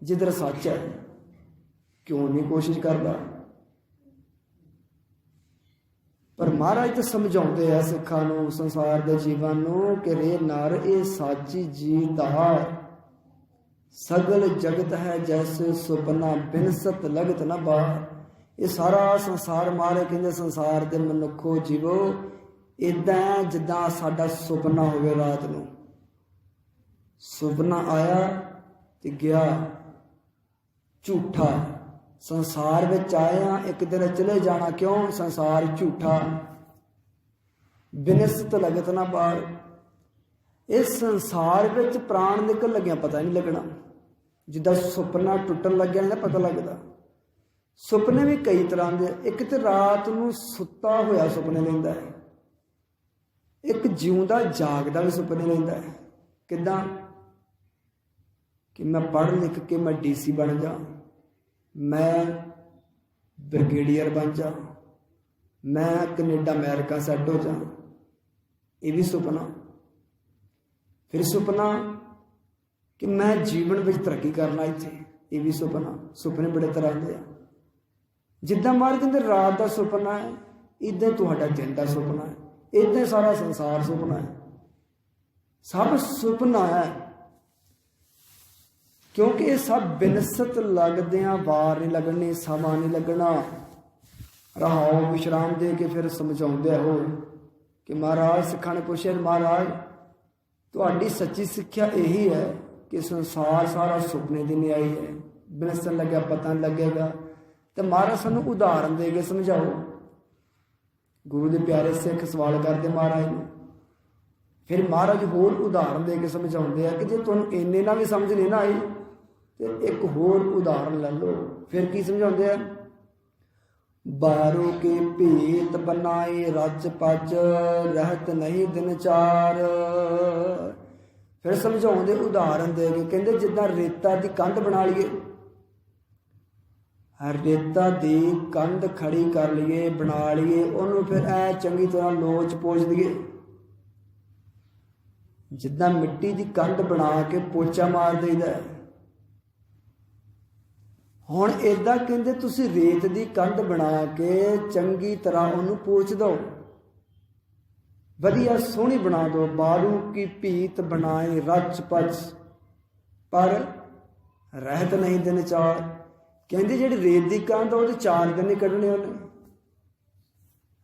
ਜਿੱਧਰ ਸੱਚ ਹੈ? ਕਿਉਂ ਨਹੀਂ ਕੋਸ਼ਿਸ਼ ਕਰਦਾ? ਪਰ ਮਹਾਰਾਜ ਤਾਂ ਸਮਝਾਉਂਦੇ ਆ ਸਿੱਖਾਂ ਨੂੰ, ਸੰਸਾਰ ਦੇ ਜੀਵਨ ਨੂੰ, ਕਿ ਰੇ ਨਰ ਇਹ ਸਾਚੀ ਜੀ ਧਾਰ, ਸਗਲ ਜਗਤ ਹੈ ਜੈਸੇ ਸੁਪਨਾ, ਬਿਨਸਤ ਲਗਤ ਨਾ ਬਾਹਰ। ਇਹ ਸਾਰਾ ਸੰਸਾਰ ਮਹਾਰਾਜ ਕਹਿੰਦੇ ਸੰਸਾਰ ਦੇ ਮਨੁੱਖੋ ਜੀਵੋ ਇੱਦਾਂ ਜਿੱਦਾਂ ਸਾਡਾ ਸੁਪਨਾ ਹੋਵੇ। ਰਾਤ ਨੂੰ ਸੁਪਨਾ ਆਇਆ ਤੇ ਗਿਆ, ਝੂਠਾ। ਸੰਸਾਰ ਵਿੱਚ ਆਇਆ, ਇੱਕ ਦਿਨ ਚਲੇ ਜਾਣਾ। ਕਿਉਂ? ਸੰਸਾਰ ਝੂਠਾ। ਬਿਨਸਤ ਲਗਤ ਨਾ ਬਾਹਰ। ਇਸ ਸੰਸਾਰ ਵਿੱਚ ਪ੍ਰਾਣ ਨਿਕਲ ਲੱਗਿਆ ਪਤਾ ਨਹੀਂ ਲੱਗਣਾ, ਜਿੱਦਾਂ ਸੁਪਨਾ ਟੁੱਟਣ ਲੱਗਿਆ ਨਾ ਪਤਾ ਲੱਗਦਾ। ਸੁਪਨੇ ਵੀ ਕਈ ਤਰ੍ਹਾਂ ਦੇ, ਇੱਕ ਤੇ ਰਾਤ ਨੂੰ ਸੁੱਤਾ ਹੋਇਆ ਸੁਪਨੇ ਲੈਂਦਾ ਹੈ, ਇੱਕ ਜਿਉਂਦਾ ਜਾਗਦਾ ਵੀ ਸੁਪਨੇ ਲੈਂਦਾ ਹੈ। ਕਿੱਦਾਂ? ਕਿ ਮੈਂ ਪੜ੍ਹ ਲਿਖ ਕੇ ਮੈਂ DC ਬਣ ਜਾ, ਮੈਂ ਬ੍ਰਿਗੇਡੀਅਰ ਬਣ ਜਾ, ਮੈਂ ਕੈਨੇਡਾ ਅਮਰੀਕਾ ਸੈੱਟ ਹੋ ਜਾ। ਇਹ ਵੀ ਸੁਪਨਾ। ਫਿਰ ਸੁਪਨਾ ਕਿ ਮੈਂ ਜੀਵਨ ਵਿੱਚ ਤਰੱਕੀ ਕਰਨਾ ਇੱਥੇ, ਇਹ ਵੀ ਸੁਪਨਾ। ਸੁਪਨੇ ਬੜੇ ਤਰ੍ਹਾਂ ਦੇ ਆ। जिद्दां महाराज कहते रात का सुपना है, इदां तुहाडा दिन का सुपना है, इदां सारा संसार सुपना है, सब सुपना है। क्योंकि ये सब बिनसत लगदियां वार नहीं लगनी, समा नहीं लगना। रहाओ विश्राम दे के फिर समझाउंदे हो कि महाराज सिखां ने पूछे, महाराज तुहाडी सच्ची सिक्ख्या यही है कि संसार सारा सुपने की न्याई है, बिनसन लग्या पता नहीं लगेगा। तो महाराज सानू उदाहरण दे के समझाओ। गुरु के प्यारे सिख सवाल करते महाराज ने, फिर महाराज होर उदाहरण दे के समझाते हैं कि जे तुहानू इन्ने ना भी समझ नहीं ना आई तो एक होर उदाहरण ले लो। फिर की समझाते हैं, बारू की भीत बनाई रच पच रहत नहीं दिन चार। फिर समझाते उदाहरण दे के कहते जिद्दां रेता की कंध बना लीए, रेता की कंध खड़ी कर लीए बना लीए, उन्होंने फिर ऐ चंगी तरह लोच पोच दिए। जिद्दां मिट्टी की कंध बना के पोचा मार देईदा। हुण इदां कहंदे तुसीं रेत की कंध बना के चंगी तरह उन्होंने पोच दो, वधिया सोहनी बना दो। बारू की भीत बनाई रच पच पर रहत नहीं दिन चार। कहंदे जिहड़ी रेत की कंध वो 4 दिन नहीं कढने उन्हें।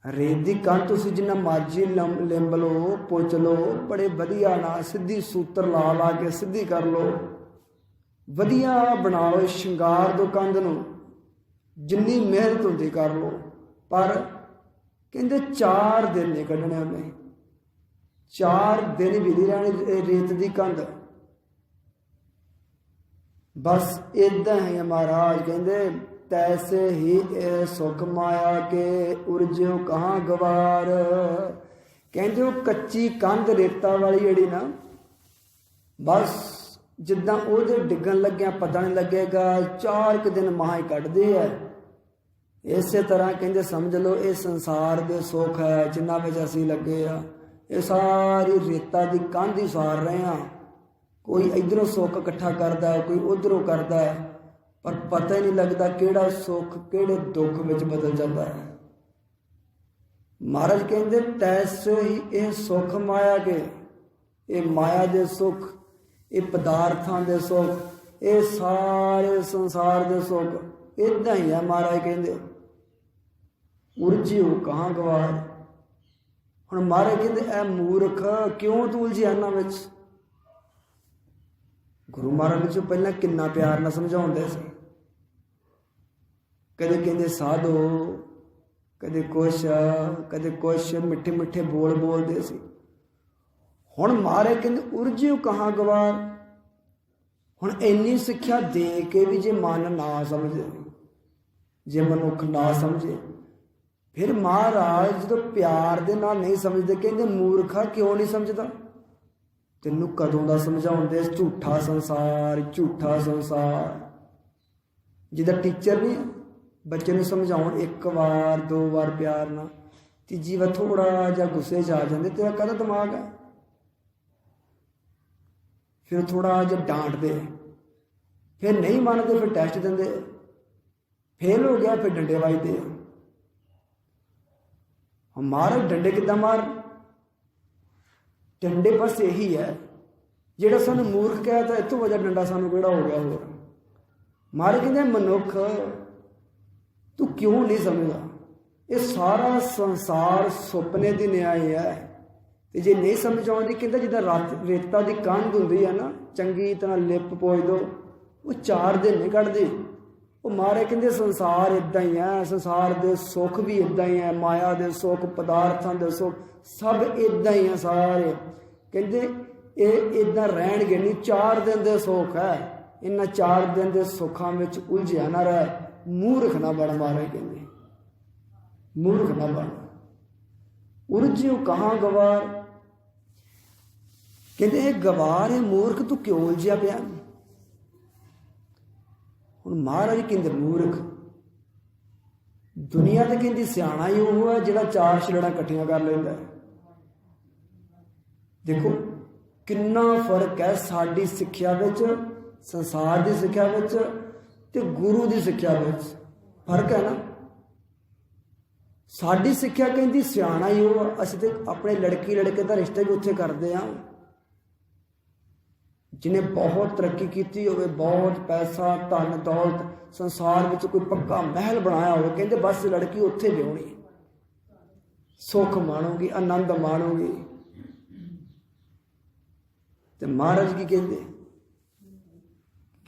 रेत की कंध तुसीं जिन्ना मर्जी लिंब लो पुच लो, बड़े वधिया ना सीधी सूत्र ला ला के सीधी कर लो, वधिया बना लो, श्रृंगार दो कंध नूं, जिन्नी मेहनत होंदी कर लो, पर कहंदे 4 दिन नहीं कढने उन्हें। 4 दिन भी नहीं रहनी रेत की कंध। बस इदां ही महाराज कहंदे तैसे ही ए सुख माया के उर्जो कहाँ गवार। कहते वो कच्ची कंध रेता वाली जड़ी ना, बस जिद्दां ओहदे डिगन लग्या पता नहीं लगेगा, 4 दिन माह ही कटदी है। इस तरह कहते समझ लो ये संसार के सुख है जिन्हां विच असीं लगे आ, ये सारी रेता की कंध ही सार रहे हैं। कोई इधरों सुख इकट्ठा करता है, कोई उधरों करता है, पर पता ही नहीं लगता किहड़ा सुख किहड़े दुख में बदल जाता है। महाराज कहते तैसे ही ये सुख माया के, ये माया दे सुख, ये पदार्थां दे सुख, ये सारे संसार दे सुख इदां ही है। महाराज कहते उलझियो कहाँ गवार। हुण महाराज कहते ऐ मूर्ख क्यों तू उलझिया इन्हां विच। गुरु महाराज जो पहला किन्ना प्यार नाल समझाउंदे सी, कदे कहंदे साधो, कदे कुछ मिठे मिठे बोल बोलते सी। हुण महाराज कहंदे उलझियो कहाँ गवार। हुण इन्नी सिक्ख्या दे के भी जे मन ना समझे, जे मनुख ना समझे, फिर महाराज जो प्यार दे नाल नहीं समझते कहंदे मूर्खा क्यों नहीं समझदा। तैनूं कदों दा समझाउंदे झूठा संसार, झूठा संसार। जिद्दां टीचर नहीं बच्चे नूं समझाउण 1 बार 2 बार प्यार ना, तीजी बार थोड़ा जिहा गुस्से च आ जांदे, तेरा कहदा दिमाग है, फिर थोड़ा जिहा डांटदे, फिर नहीं मानते, फिर टैसट देंदे, फेल हो गया फिर डंडे वजदे। महाराज डंडे किद्दां मार, डंडे बस यही है जिहड़ा सानूं मूर्ख कहता, इत्थों वजह डंडा सानूं किहड़ा हो गया होर। महाराज कहंदे मनुख तू क्यों नहीं समझदा, ये सारा संसार सुपने की न्याय है। तो जे नहीं समझ आउंदी कहंदा जिद्दां रेता की कंध हुंदी है ना, चंगी तरह लिप पोच दो, वो 4 दिन नहीं कढदी। वो महाराज कहंदे संसार इदां ही है, संसार के सुख भी इदां ही है, माया के सुख, पदार्थां के सुख सब इदां ही है सारे। कहंदे ये इदां रहणगे नहीं, 4 दिन के सुख है, इन्हां 4 दिन के सुखां विच उलझिया ना रह, मूर्ख ना बन। महाराज कहंदे मूर्ख ना बन, उलझियो कहाँ गवार। कहंदे ये गवार है मूर्ख, तू क्यों उलझिया पिया। हुण महाराज कहंदे मूर्ख, दुनिया तो कहती सियाणा ही वो है जिहड़ा 4 छलड़ा इकट्ठियां कर लैंदा। देखो कितना फर्क है साडी सिक्ख्या विच, संसार की सिक्ख्या विच ते गुरु की सिक्ख्या विच फर्क है ना। ਸਾਡੀ ਸਿੱਖਿਆ ਕਹਿੰਦੀ ਸਿਆਣਾ ਹੀ ਉਹ ਆ। ਅਸੀਂ ਤੇ ਆਪਣੇ ਲੜਕੀ ਲੜਕੇ ਦਾ ਰਿਸ਼ਤਾ ਵੀ ਉੱਥੇ ਕਰਦੇ ਹਾਂ। ਜਿਹਨੇ ਬਹੁਤ ਤਰੱਕੀ ਕੀਤੀ ਹੋਵੇ, ਬਹੁਤ ਪੈਸਾ ਧਨ ਦੌਲਤ ਸੰਸਾਰ ਵਿੱਚ ਕੋਈ ਪੱਕਾ ਮਹਿਲ ਬਣਾਇਆ ਹੋਵੇ, ਕਹਿੰਦੇ ਬਸ ਲੜਕੀ ਉੱਥੇ ਵਿਆਹੁਣੀ, ਸੁੱਖ ਮਾਣੋਗੀ, ਆਨੰਦ ਮਾਣੋਗੀ। ਤੇ ਮਹਾਰਾਜ ਕੀ ਕਹਿੰਦੇ?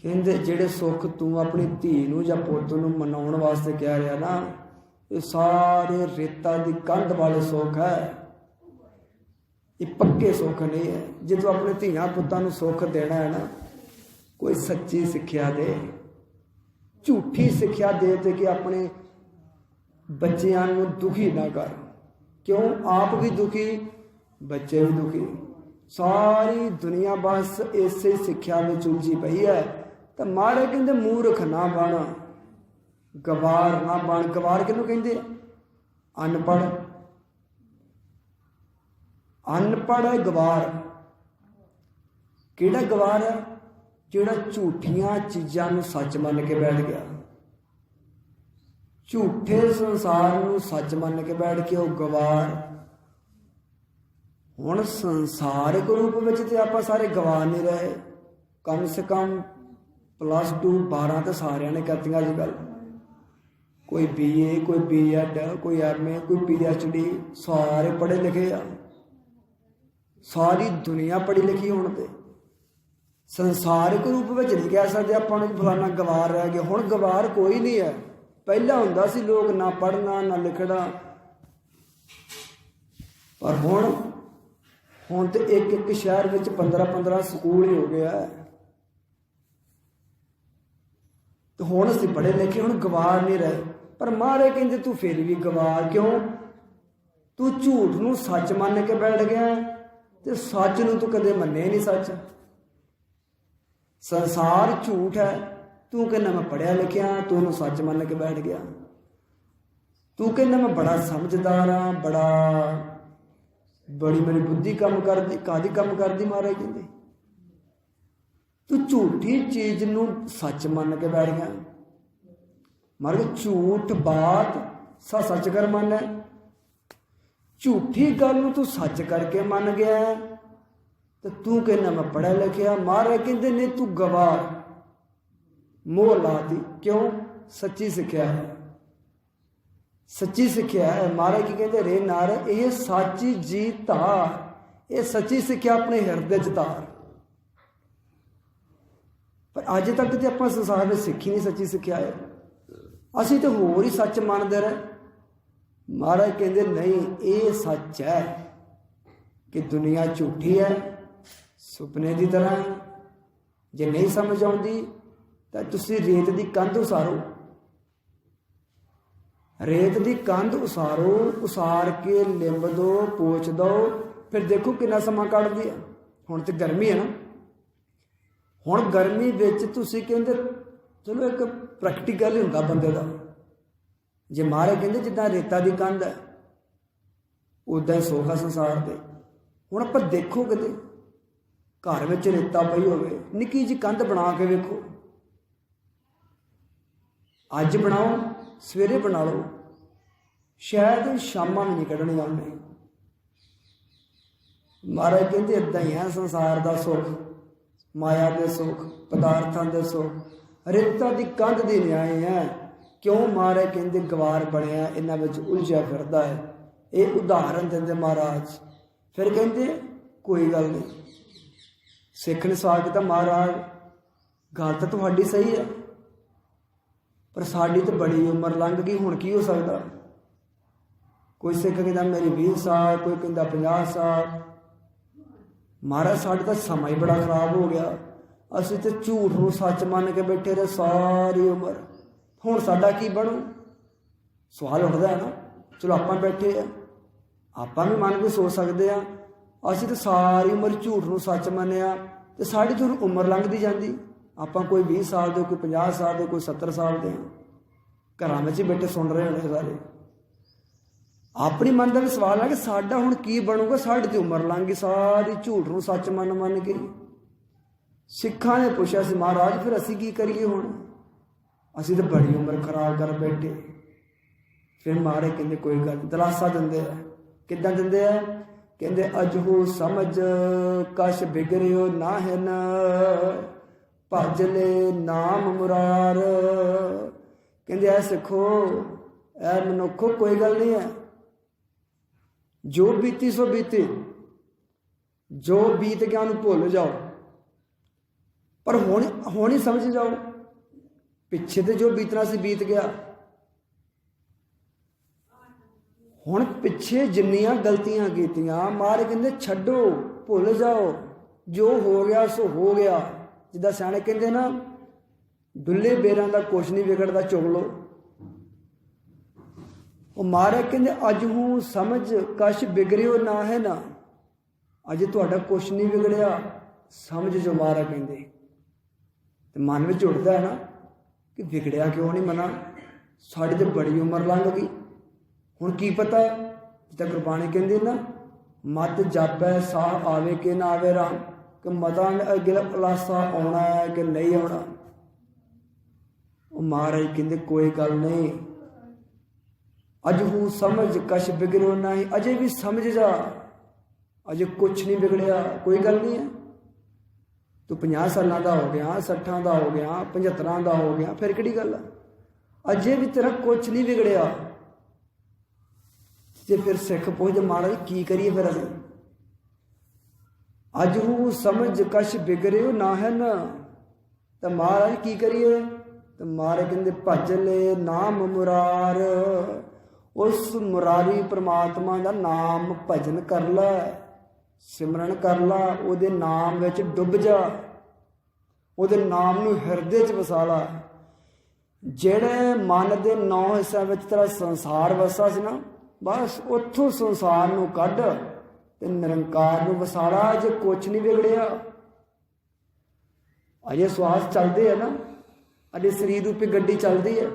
ਕਹਿੰਦੇ ਜਿਹੜੇ ਸੁੱਖ ਤੂੰ ਆਪਣੀ ਧੀ ਨੂੰ ਜਾਂ ਪੁੱਤ ਨੂੰ ਮਨਾਉਣ ਵਾਸਤੇ ਕਹਿ ਰਿਹਾ ਨਾ, ਇਹ ਸਾਰੇ ਰੇਤਾ ਦੀ ਕੰਧ ਵਾਲੇ ਸੁੱਖ ਹੈ, ਇਹ ਪੱਕੇ ਸੁੱਖ ਨਹੀਂ ਹੈ। ਜੇ ਤੂੰ ਆਪਣੇ ਧੀਆਂ ਪੁੱਤਾਂ ਨੂੰ ਸੁੱਖ ਦੇਣਾ ਹੈ ਨਾ, ਕੋਈ ਸੱਚੀ ਸਿੱਖਿਆ ਦੇ, ਝੂਠੀ ਸਿੱਖਿਆ ਦੇ ਤੇ ਕਿ ਆਪਣੇ ਬੱਚਿਆਂ ਨੂੰ ਦੁਖੀ ਨਾ ਕਰ। ਕਿਉਂ? ਆਪ ਵੀ ਦੁਖੀ, ਬੱਚੇ ਵੀ ਦੁਖੀ। ਸਾਰੀ ਦੁਨੀਆ ਬਸ ਇਸੇ ਸਿੱਖਿਆ ਵਿੱਚ ਉਲਝੀ ਪਈ ਹੈ। ਤਾਂ ਮਾਰੇ ਕਹਿੰਦੇ ਮੂਰਖ ਨਾ ਬਣ, ਗਵਾਰ ਨਾ ਬਣ। ਗਵਾਰ ਕਿਹਨੂੰ ਕਹਿੰਦੇ? ਅਨਪੜ੍ਹ। ਅਨਪੜ੍ਹ ਹੈ ਗਵਾਰ। ਕਿਹੜਾ ਗਵਾਰ ਹੈ? ਜਿਹੜਾ ਝੂਠੀਆਂ ਚੀਜ਼ਾਂ ਨੂੰ ਸੱਚ ਮੰਨ ਕੇ ਬੈਠ ਗਿਆ, ਝੂਠੇ ਸੰਸਾਰ ਨੂੰ ਸੱਚ ਮੰਨ ਕੇ ਬੈਠ ਕੇ, ਉਹ ਗਵਾਰ। ਹੁਣ ਸੰਸਾਰਿਕ ਰੂਪ ਵਿੱਚ ਤੇ ਆਪਾਂ ਸਾਰੇ ਗਵਾਰ ਨਹੀਂ ਰਹੇ। ਕਮ ਸੇ ਕਮ +2 12 ਤਾਂ ਸਾਰਿਆਂ ਨੇ ਕਰਤੀਆਂ ਅੱਜ ਕੱਲ੍ਹ। ਕੋਈ BA, ਕੋਈ B.Ed, ਕੋਈ MA, ਕੋਈ PhD, ਸਾਰੇ ਪੜ੍ਹੇ ਲਿਖੇ ਆ। ਸਾਰੀ ਦੁਨੀਆ ਪੜ੍ਹੀ ਲਿਖੀ ਹੋਣ ਤੇ ਸੰਸਾਰਿਕ ਰੂਪ ਵਿੱਚ ਨਹੀਂ ਕਹਿ ਸਕਦੇ ਆਪਾਂ ਨੂੰ ਫਲਾਣਾ ਗਵਾਰ ਰਹਿ ਗਿਆ। ਹੁਣ ਗਵਾਰ ਕੋਈ ਨਹੀਂ ਹੈ। ਪਹਿਲਾਂ ਹੁੰਦਾ ਸੀ ਲੋਕ ਨਾ ਪੜ੍ਹਨਾ ਨਾ ਲਿਖਣਾ, ਪਰ ਹੁਣ ਤੇ ਇੱਕ ਸ਼ਹਿਰ ਵਿੱਚ 15 ਸਕੂਲ ਹੀ ਹੋ ਗਿਆ। ਤੇ ਹੁਣ ਅਸੀਂ ਪੜ੍ਹੇ ਲਿਖੇ, ਹੁਣ ਗਵਾਰ ਨਹੀਂ ਰਹੇ। ਪਰ ਮਹਾਰਾਜ ਕਹਿੰਦੇ ਤੂੰ ਫਿਰ ਵੀ ਗਵਾਰ ਕਿਉਂ? ਤੂੰ ਝੂਠ ਨੂੰ ਸੱਚ ਮੰਨ ਕੇ ਬੈਠ ਗਿਆ ਤੇ ਸੱਚ ਨੂੰ ਤੂੰ ਕਦੇ ਮੰਨੇ ਨਹੀਂ। ਸੱਚ ਸੰਸਾਰ ਝੂਠ ਹੈ, ਤੂੰ ਕਹਿੰਦਾ ਮੈਂ ਪੜ੍ਹਿਆ ਲਿਖਿਆ, ਤੂੰ ਉਹਨੂੰ ਸੱਚ ਮੰਨ ਕੇ ਬੈਠ ਗਿਆ। ਤੂੰ ਕਹਿੰਦਾ ਮੈਂ ਬੜਾ ਸਮਝਦਾਰ ਹਾਂ, ਬੜੀ ਮੇਰੀ ਬੁੱਧੀ ਕੰਮ ਕਰਦੀ। ਕਾਹਦੀ ਕੰਮ ਕਰਦੀ? ਮਹਾਰਾਜ ਕਹਿੰਦੇ ਤੂੰ ਝੂਠੀ ਚੀਜ਼ ਨੂੰ ਸੱਚ ਮੰਨ ਕੇ ਬੈਠ ਗਿਆ। ਮਹਾਰਾਜ ਝੂਠ ਬਾਤ ਸੱਚ ਕਰ ਮੰਨ ਹੈ। ਝੂਠੀ ਗੱਲ ਨੂੰ ਤੂੰ ਸੱਚ ਕਰਕੇ ਮੰਨ ਗਿਆ ਤੇ ਤੂੰ ਕਹਿੰਦਾ ਮੈਂ ਪੜ੍ਹਿਆ ਲਿਖਿਆ। ਮਹਾਰਾਜ ਕਹਿੰਦੇ ਨੇ ਤੂੰ ਗਵਾਰ, ਮੋਹ ਲਾਤੀ। ਕਿਉਂ? ਸੱਚੀ ਸਿੱਖਿਆ ਹੈ, ਸੱਚੀ ਸਿੱਖਿਆ ਹੈ। ਮਹਾਰਾਜ ਕੀ ਕਹਿੰਦੇ? ਰੇ ਨਰ ਇਹ ਸਾਚੀ ਜੀ ਧਾਰ। ਇਹ ਸੱਚੀ ਸਿੱਖਿਆ ਆਪਣੇ ਹਿਰਦੇ 'ਚ ਧਾਰ। ਪਰ ਅੱਜ ਤੱਕ ਤੇ ਆਪਾਂ ਸੰਸਾਰ ਵਿੱਚ ਸਿੱਖੀ ਨਹੀਂ ਸੱਚੀ ਸਿੱਖਿਆ ਹੈ। ਅਸੀਂ ਤਾਂ ਹੋਰ ਹੀ ਸੱਚ ਮੰਨਦੇ ਰਹੇ। ਮਹਾਰਾਜ ਕਹਿੰਦੇ ਨਹੀਂ, ਇਹ ਸੱਚ ਹੈ ਕਿ ਦੁਨੀਆ ਝੂਠੀ ਹੈ, ਸੁਪਨੇ ਦੀ ਤਰ੍ਹਾਂ। ਜੇ ਨਹੀਂ ਸਮਝ ਆਉਂਦੀ ਤਾਂ ਤੁਸੀਂ ਰੇਤ ਦੀ ਕੰਧ ਉਸਾਰੋ। ਰੇਤ ਦੀ ਕੰਧ ਉਸਾਰੋ, ਉਸਾਰ ਕੇ ਲਿੰਬ ਦਿਓ, ਪੋਚ ਦਿਓ, ਫਿਰ ਦੇਖੋ ਕਿੰਨਾ ਸਮਾਂ ਕੱਢਦੀ ਹੈ। ਹੁਣ ਤੇ ਗਰਮੀ ਹੈ ਨਾ, ਹੁਣ ਗਰਮੀ ਵਿੱਚ ਤੁਸੀਂ ਕਹਿੰਦੇ ਚਲੋ ਇੱਕ ਪ੍ਰੈਕਟੀਕਲ ਹੀ ਹੁੰਦਾ ਬੰਦੇ ਦਾ। ਜੇ ਮਹਾਰਾਜ ਕਹਿੰਦੇ ਜਿੱਦਾਂ ਰੇਤਾ ਦੀ ਕੰਧ ਹੈ ਉੱਦਾਂ ਹੀ ਸੋਖਾ ਸੰਸਾਰ ਤੇ। ਹੁਣ ਆਪਾਂ ਦੇਖੋ ਕਿਤੇ ਘਰ ਵਿੱਚ ਰੇਤਾ ਪਈ ਹੋਵੇ, ਨਿੱਕੀ ਜਿਹੀ ਕੰਧ ਬਣਾ ਕੇ ਵੇਖੋ। ਅੱਜ ਬਣਾਓ, ਸਵੇਰੇ ਬਣਾ ਲਓ, ਸ਼ਾਇਦ ਸ਼ਾਮਾਂ ਨੂੰ ਨਹੀਂ ਕੱਢਣੀ ਆਉਣੀ। ਮਹਾਰਾਜ ਕਹਿੰਦੇ ਇੱਦਾਂ ਹੀ ਹੈ ਸੰਸਾਰ ਦਾ ਸੁੱਖ, ਮਾਇਆ ਦੇ ਸੁੱਖ, ਪਦਾਰਥਾਂ ਦੇ ਸੁੱਖ। ਰੇਤਾ ਦੀ ਕੰਧ ਦੀ ਨਿਆਏ ਹੈ। ਕਿਉਂ? ਮਹਾਰਾਜ ਕਹਿੰਦੇ ਗਵਾਰ ਬਣਿਆ, ਇਹਨਾਂ ਵਿੱਚ ਉਲਝਿਆ ਫਿਰਦਾ ਹੈ। ਇਹ ਉਦਾਹਰਨ ਦਿੰਦੇ ਮਹਾਰਾਜ। ਫਿਰ ਕਹਿੰਦੇ ਕੋਈ ਗੱਲ ਨਹੀਂ, ਸਿੱਖ ਨੇ ਸਵਾਲ ਕੀਤਾ ਮਹਾਰਾਜ ਗੱਲ ਤਾਂ ਤੁਹਾਡੀ ਸਹੀ ਹੈ, ਪਰ ਸਾਡੀ ਤਾਂ ਬੜੀ ਉਮਰ ਲੰਘ ਗਈ, ਹੁਣ ਕੀ ਹੋ ਸਕਦਾ? ਕੋਈ ਸਿੱਖ ਕਹਿੰਦਾ ਮੇਰੀ 20 ਸਾਲ, ਕੋਈ ਕਹਿੰਦਾ 50 ਸਾਲ। ਮਹਾਰਾਜ ਸਾਡਾ ਤਾਂ ਸਮਾਂ ਹੀ ਬੜਾ ਖਰਾਬ ਹੋ ਗਿਆ। ਅਸੀਂ ਤੇ ਝੂਠ ਨੂੰ ਸੱਚ ਮੰਨ ਕੇ ਬੈਠੇ ਰਹੇ ਸਾਰੀ ਉਮਰ। ਹੁਣ ਸਾਡਾ ਕੀ ਬਣੂ? ਸਵਾਲ ਉੱਠਦਾ ਹੈ ਨਾ। ਚਲੋ ਆਪਾਂ ਬੈਠੇ ਆ, ਆਪਾਂ ਵੀ ਮਨ ਕੇ ਸੋਚ ਸਕਦੇ ਆ। ਅਸੀਂ ਤਾਂ ਸਾਰੀ ਉਮਰ ਝੂਠ ਨੂੰ ਸੱਚ ਮੰਨਿਆ ਤੇ ਸਾਡੀ ਤਾਂ ਉਮਰ ਲੰਘਦੀ ਜਾਂਦੀ। ਆਪਾਂ ਕੋਈ 20 ਸਾਲ ਦੇ, ਕੋਈ 50 ਸਾਲ ਦੇ, ਕੋਈ 70 ਸਾਲ ਦੇ। ਘਰਾਂ ਵਿੱਚ ਹੀ ਬੈਠੇ ਸੁਣ ਰਹੇ ਹੋਣੇ ਸਾਰੇ। ਆਪਣੀ ਮਨ ਦਾ ਵੀ ਸਵਾਲ ਹੈ ਕਿ ਸਾਡਾ ਹੁਣ ਕੀ ਬਣੂਗਾ? ਸਾਡੀ ਤੇ ਉਮਰ ਲੰਘ ਗਈ ਸਾਰੀ ਝੂਠ ਨੂੰ ਸੱਚ ਮੰਨ ਕੇ। ਸਿੱਖਾਂ ਨੇ ਪੁੱਛਿਆ ਸੀ ਮਹਾਰਾਜ ਫਿਰ ਅਸੀਂ ਕੀ ਕਰੀਏ? ਹੁਣ ਅਸੀਂ ਤਾਂ ਬੜੀ ਉਮਰ ਖਰਾਬ ਕਰ ਬੈਠੇ। फिर महाराज कहते कोई गल दिलासा दिंदे आ। किद्दां दिंदे आ? कहते अजहू समझ कश बिगड़ियो नाहिन भज ले नाम मुरार। कहते ऐ सिखो ऐ मनुखो कोई गल नहीं है, जो बीती सो बीती, जो बीत गया उन्हें भुल जाओ, पर हुण ही समझ जाओ। पिछे तो जो बीतना सी बीत गया, हुण पिछे जिन्नियां गलतियां कीतियां महाराज कहते छड्डो, भुल जाओ, जो हो गया सो हो गया। जिद्दां सियाणे कहते ना, डुल्ले बेरां दा कुछ नहीं विगड़दा, चुग लो। वो महाराज कहते अज हूँ समझ कश बिगड़ियो ना है ना, अज तुहाडा कुछ नहीं बिगड़िया, समझ जो। महाराज कहते तो मन में उठता है ना कि बिगड़िया क्यों नहीं मना, साड़ी तो बड़ी उम्र लंघ गई, हुण की पता। जिद्दां गुरबाणी कहंदी ना, मत जापै साह आवे कि ना आवे राम, कि मता अगला खलासा आना है कि नहीं आना। वो महाराज कहंदे कोई गल नहीं, अज हूँ समझ कश बिगड़ो नहीं, अजे भी समझ जा, अजे कुछ नहीं बिगड़िया, कोई गल नहीं है। तू 50 सालों का हो गया, 60 का हो गया, 75 का हो गया, फिर किहड़ी गल है, अजे भी तेरा कुछ नहीं बिगड़िया। जे फिर सिख पुछदे महाराज की करिए फिर असीं? अज हूँ समझ कश बिगड़ियो ना है न, तो महाराज की करिए? तो महाराज कहंदे भज ले नाम मुरार, उस मुरारी परमात्मा का नाम भजन कर लै, सिमरन कर ला, उहदे नाम विच डुब जा, उहदे नाम नूं हिरदे च वसा ला। जिहड़े मन दे 9 हिस्सिਆਂ विच तेरा संसार वसा सी ना, बस उत्थों संसार नूं कढ ते निरंकार नूं वसा ला। जे कुछ नहीं बिगड़िया, अजे श्वास चलदे है ना, अजे शरीर रूपी गड्डी चलदी है,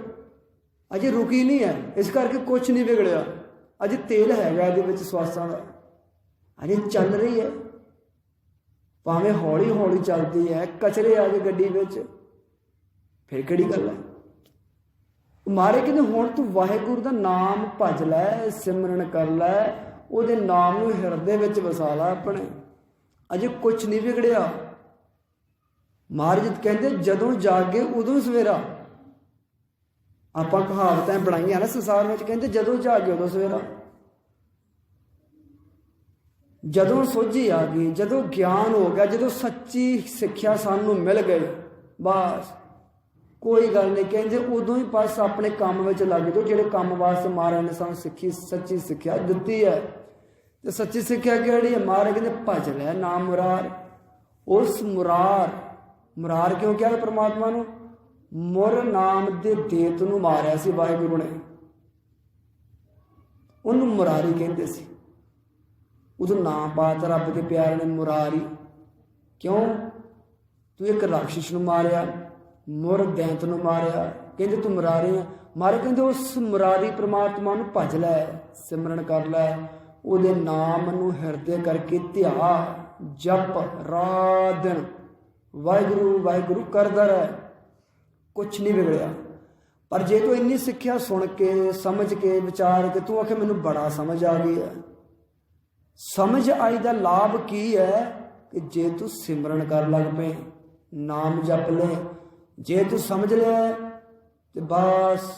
अजे रुकी नहीं है, इस करके कुछ नहीं बिगड़िया। अजे तेल हैगा इहदे विच श्वासां दा, अजे चल रही है, भावें हौली हौली चलती है, कचरे आ गए गड्डी विच, फिर किहड़ी गल है। मारे कहते हुण तू वाहिगुरू दा नाम भज लै, सिमरन कर लै, उहदे नाम नूं हिरदे विच वसा ला अपने, अजे कुछ नहीं बिगड़िया। महाराज कहते जदों जागे उदों सवेरा। आपां कहावतां बनाईआं ना संसार में, कहते जदों जागे उदों सवेरा। जदों सोझी आ गई, जदों ज्ञान हो गया, जदों सच्ची सिक्ख्या सानूं मिल गई, बस कोई गल नहीं। कहते उदों ही बस अपने काम में लग जाओ, जिहड़े काम वास्ते महाराज ने सानूं सिक्खी सच्ची सिक्ख्या दित्ती है। तो सच्ची सिक्ख्या किहड़ी है? महाराज कहते भज लै नाम मुरार। उस मुरार, मुरार क्यों कहा परमात्मा नूं? मुर नाम दे देत नूं मारिया सी वाहिगुरू ने, उन्होंने मुरारी कहते सी। उदों नाम पाता रब के प्यारे ने मुरारी। क्यों? तू एक राक्षस नूं मारिया, मुर दैंत नूं मारिया, कहते तू मुरारी है। मारे कहते उस मुरारी परमात्मा नूं भज लै, सिमरन कर लै, उहदे नाम नूं हिरदे करके ध्या, जप रात दिन वाहिगुरू वाहिगुरू करदा रह, कुछ नहीं बिगड़िया। पर जे तू इन्नी सिक्ख्या सुन के, समझ के, विचार के, तू आखे मैनूं बड़ा समझ आ गई है। समझ आई दा लाभ की है कि जे तू सिमरन कर लग पे, नाम जप ले, जे तू समझ लिया तो बस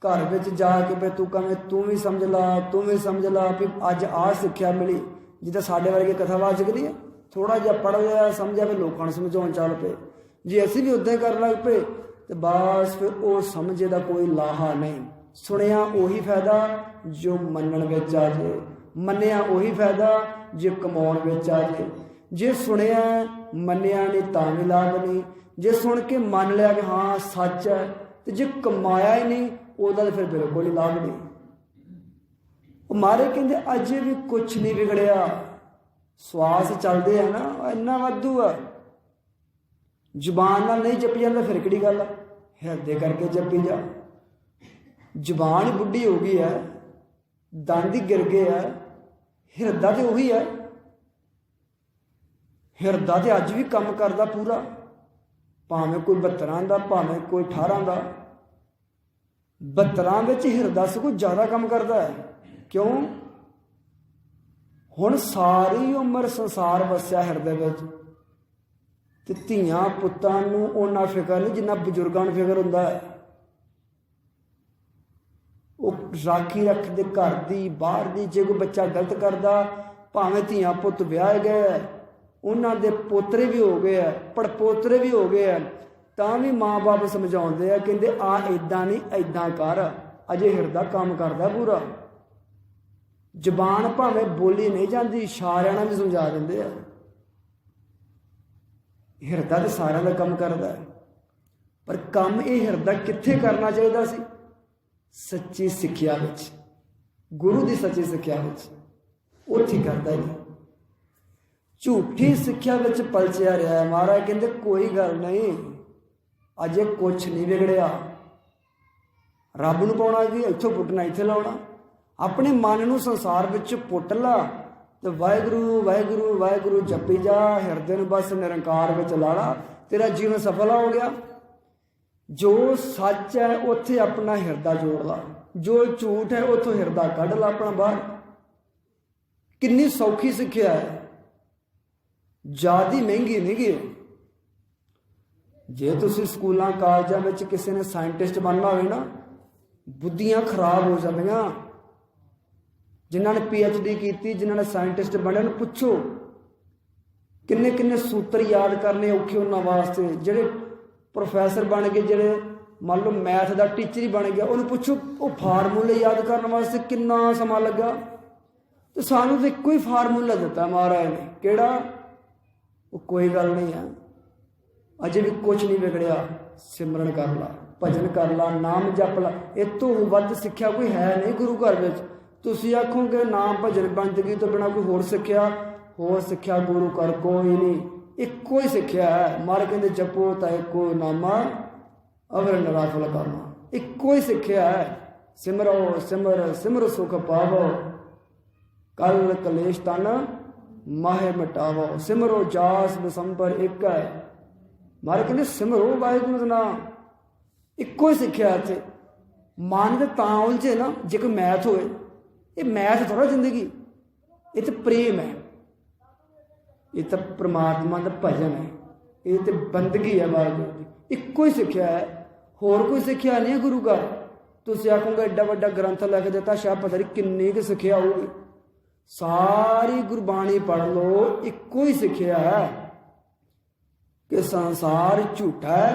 घर विच जाके पे तू कहें तू भी समझ ला, तू भी समझ ला भी अज आ सिक्ख्या मिली। जिद्दां साडे वर्गे कथावाचक नहीं है, थोड़ा जिहा पढ़ लिया समझिया फिर लोगों नूं समझाउण चल पे। जे असीं भी उदां ही कर लग पे तो बस फिर वो समझे दा कोई लाहा नहीं। सुनिया उही फायदा जो मनण विच आ जाए, मन्निया उही फायदा जे कमाउण विच आ जाए। जे सुनिया मन्निया नहीं तां भी लाभ नहीं, जे सुन के मन लिया कि हाँ सच है, तो जे कमाया ही नहीं उहदा तो फिर बिल्कुल ही लाभ नहीं। मारे कहते अजे भी कुछ नहीं बिगड़िया, श्वास चलते हैं ना इन्ना वाधू है। जुबान नाल नहीं जपी जाता फिर किहड़ी गल है, हिरदे करके जपी जा। जुबान ही बुढ़ी हो गई है, दंद ही गिर गए है, हिरदा तो उही है। हिरदा तो अज भी काम करता पूरा, भावें कोई 72 का, भावें कोई 18 का। 72 ਵਿੱਚ ਹਿਰਦਾ ਸਗੋਂ ਜ਼ਿਆਦਾ ਕੰਮ ਕਰਦਾ ਹੈ। ਕਿਉਂ? ਹੁਣ ਸਾਰੀ ਉਮਰ ਸੰਸਾਰ ਵਸਿਆ ਹਿਰਦੇ ਵਿੱਚ, ਤੇ ਧੀਆਂ ਪੁੱਤਾਂ ਨੂੰ ਉਹਨਾਂ ਫਿਕਰ ਨਹੀਂ ਜਿੰਨਾ ਬਜ਼ੁਰਗਾਂ ਨੂੰ ਫਿਕਰ ਹੁੰਦਾ ਹੈ। ਉਹ ਰਾਖੀ ਰੱਖਦੇ ਘਰ ਦੀ, ਬਾਹਰ ਦੀ। ਜੇ ਕੋਈ ਬੱਚਾ ਗਲਤ ਕਰਦਾ, ਭਾਵੇਂ ਧੀਆਂ ਪੁੱਤ ਵਿਆਹੇ ਗਏ, ਉਹਨਾਂ ਦੇ ਪੋਤਰੇ ਵੀ ਹੋ ਗਏ ਆ, ਪੜਪੋਤਰੇ ਵੀ ਹੋ ਗਏ ਆ, ਤਾਂ ਵੀ ਮਾਂ ਬਾਪ ਸਮਝਾਉਂਦੇ ਆ, ਕਹਿੰਦੇ ਆ ਇੱਦਾਂ ਨਹੀਂ, ਇੱਦਾਂ ਕਰ। ਅਜੇ ਹਿਰਦਾ ਕੰਮ ਕਰਦਾ ਪੂਰਾ। ਜ਼ਬਾਨ ਭਾਵੇਂ ਬੋਲੀ ਨਹੀਂ ਜਾਂਦੀ, ਇਸ਼ਾਰਿਆਂ ਨਾਲ ਵੀ ਸਮਝਾ ਦਿੰਦੇ ਆ। ਹਿਰਦਾ ਤਾਂ ਸਾਰਿਆਂ ਦਾ ਕੰਮ ਕਰਦਾ ਹੈ, ਪਰ ਕੰਮ ਇਹ ਹਿਰਦਾ ਕਿੱਥੇ ਕਰਨਾ ਚਾਹੀਦਾ ਸੀ? ਸੱਚੀ ਸਿੱਖਿਆ ਵਿੱਚ, ਗੁਰੂ ਦੀ ਸੱਚੀ ਸਿੱਖਿਆ ਵਿੱਚ। ਉੱਥੇ ਕਰਦਾ ਹੀ ਨਹੀਂ। ਝੂਠੀ ਸਿੱਖਿਆ ਵਿੱਚ ਪਲਚਿਆ ਰਿਹਾ। ਮਹਾਰਾਜ ਕਹਿੰਦੇ ਕੋਈ ਗੱਲ ਨਹੀਂ, ਅਜੇ ਕੁਛ ਨਹੀਂ ਵਿਗੜਿਆ। ਰੱਬ ਨੂੰ ਪਾਉਣਾ ਕੀ? ਇੱਥੋਂ ਪੁੱਟਣਾ ਇੱਥੇ ਲਾਉਣਾ। ਆਪਣੇ ਮਨ ਨੂੰ ਸੰਸਾਰ ਵਿੱਚ ਪੁੱਟ ਲਾ ਤੇ ਵਾਹਿਗੁਰੂ ਵਾਹਿਗੁਰੂ ਵਾਹਿਗੁਰੂ ਜਪੀ ਜਾ। ਹਿਰਦੇ ਨੂੰ ਬਸ ਨਿਰੰਕਾਰ ਵਿੱਚ ਲਾ ਲਾ, ਤੇਰਾ ਜੀਵਨ ਸਫਲ ਹੋ ਗਿਆ। ਜੋ ਸੱਚ ਹੈ ਉੱਥੇ ਆਪਣਾ ਹਿਰਦਾ ਜੋੜ ਲਾ, ਜੋ ਝੂਠ ਹੈ ਉੱਥੋਂ ਹਿਰਦਾ ਕੱਢ ਲਾ ਆਪਣਾ ਬਾਹਰ। ਕਿੰਨੀ ਸੌਖੀ ਸਿੱਖਿਆ ਹੈ, ਜ਼ਿਆਦਾ ਮਹਿੰਗੀ ਨਹੀਂ ਗੀ। ਜੇ ਤੁਸੀਂ ਸਕੂਲਾਂ ਕਾਲਜਾਂ ਵਿੱਚ ਕਿਸੇ ਨੇ ਸਾਇੰਟਿਸਟ ਬਣਨਾ ਹੋਵੇ ਨਾ, ਬੁੱਧੀਆਂ ਖਰਾਬ ਹੋ ਜਾਂਦੀਆਂ। ਜਿਨ੍ਹਾਂ ਨੇ PhD ਕੀਤੀ, ਜਿਨ੍ਹਾਂ ਨੇ ਸਾਇੰਟਿਸਟ ਬਣਿਆ, ਨੂੰ ਪੁੱਛੋ ਕਿੰਨੇ ਕਿੰਨੇ ਸੂਤਰ ਯਾਦ ਕਰਨੇ ਔਖੇ ਉਹਨਾਂ ਵਾਸਤੇ। ਜਿਹੜੇ ਪ੍ਰੋਫੈਸਰ ਬਣ ਗਏ, ਜਿਹੜੇ ਮੰਨ ਲਓ ਮੈਥ ਦਾ ਟੀਚਰ ਹੀ ਬਣ ਗਿਆ, ਉਹਨੂੰ ਪੁੱਛੋ ਉਹ ਫਾਰਮੂਲੇ ਯਾਦ ਕਰਨ ਵਾਸਤੇ ਕਿੰਨਾ ਸਮਾਂ ਲੱਗਾ। ਤੇ ਸਾਨੂੰ ਤਾਂ ਇੱਕੋ ਹੀ ਫਾਰਮੂਲਾ ਦਿੱਤਾ ਮਹਾਰਾਜ ਨੇ। ਕਿਹੜਾ? ਉਹ ਕੋਈ ਗੱਲ ਨਹੀਂ ਹੈ, ਅਜੇ ਵੀ ਕੁਛ ਨਹੀਂ ਵਿਗੜਿਆ। ਸਿਮਰਨ ਕਰ ਲਾ, ਭਜਨ ਕਰ ਲਾ, ਨਾਮ ਜਪ ਲਾ। ਇਹ ਤੋਂ ਵੱਧ ਸਿੱਖਿਆ ਕੋਈ ਹੈ ਨਹੀਂ ਗੁਰੂ ਘਰ ਵਿੱਚ। ਤੁਸੀਂ ਆਖੋਗੇ ਨਾਮ ਭਜਨ ਬੰਦਗੀ ਤੋਂ ਬਿਨਾਂ ਕੋਈ ਹੋਰ ਸਿੱਖਿਆ ਗੁਰੂ ਘਰ ਕੋਈ ਨਹੀਂ। ਇੱਕੋ ਹੀ ਸਿੱਖਿਆ ਹੈ। ਮਹਾਰਾਜ ਕਹਿੰਦੇ ਜਪੋ ਤਾਂ ਇੱਕੋ ਨਾਮਾ ਅਵਰ ਨਿਰਾਫਲ ਕਰਨਾ। ਇੱਕੋ ਹੀ ਸਿੱਖਿਆ ਹੈ। ਸਿਮਰੋ ਸਿਮਰ ਸਿਮਰ ਸੁਖ ਪਾਵੋ, ਕਲ ਕਲੇਸ਼ ਤਨ ਮਾਹੇ ਮਟਾਵੋ। ਸਿਮਰੋ ਜਾਸ ਬਸੰਪਰ ਇੱਕ ਹੈ। ਮਹਾਰਾਜ ਕਹਿੰਦੇ ਸਿਮਰੋ ਵਾਹਿਗੁਰੂ ਦਾ ਨਾਮ। ਇੱਕੋ ਹੀ ਸਿੱਖਿਆ ਇੱਥੇ। ਮਨ ਦੇ ਤਾਂ ਉਲਝੇ ਨਾ ਜੇ ਕੋਈ ਮੈਥ ਹੋਏ। ਇਹ ਮੈਥ ਥੋੜ੍ਹਾ ਜ਼ਿੰਦਗੀ, ਇਹ ਤਾਂ ਪ੍ਰੇਮ ਹੈ, ਇਹ ਤਾਂ ਪ੍ਰਮਾਤਮਾ ਦਾ ਭਜਨ ਹੈ, ਇਹ ਤਾਂ ਬੰਦਗੀ ਹੈ ਵਾਹਿਗੁਰੂ ਦੀ। ਇੱਕੋ ਹੀ ਸਿੱਖਿਆ ਹੈ, ਹੋਰ ਕੋਈ ਸਿੱਖਿਆ ਨਹੀਂ ਹੈ ਗੁਰੂ ਘਰ। ਤੁਸੀਂ ਆਖੋਗੇ ਐਡਾ ਵੱਡਾ ਗ੍ਰੰਥ ਲਿਖ ਦਿੱਤਾ, ਸ਼ਾਇਦ ਪਤਾ ਨਹੀਂ ਕਿੰਨੀ ਕੁ ਸਿੱਖਿਆ ਹੋਊਗੀ। ਸਾਰੀ ਗੁਰਬਾਣੀ ਪੜ੍ਹ ਲਓ, ਇੱਕੋ ਹੀ ਸਿੱਖਿਆ ਹੈ ਕਿ ਸੰਸਾਰ ਝੂਠਾ ਹੈ।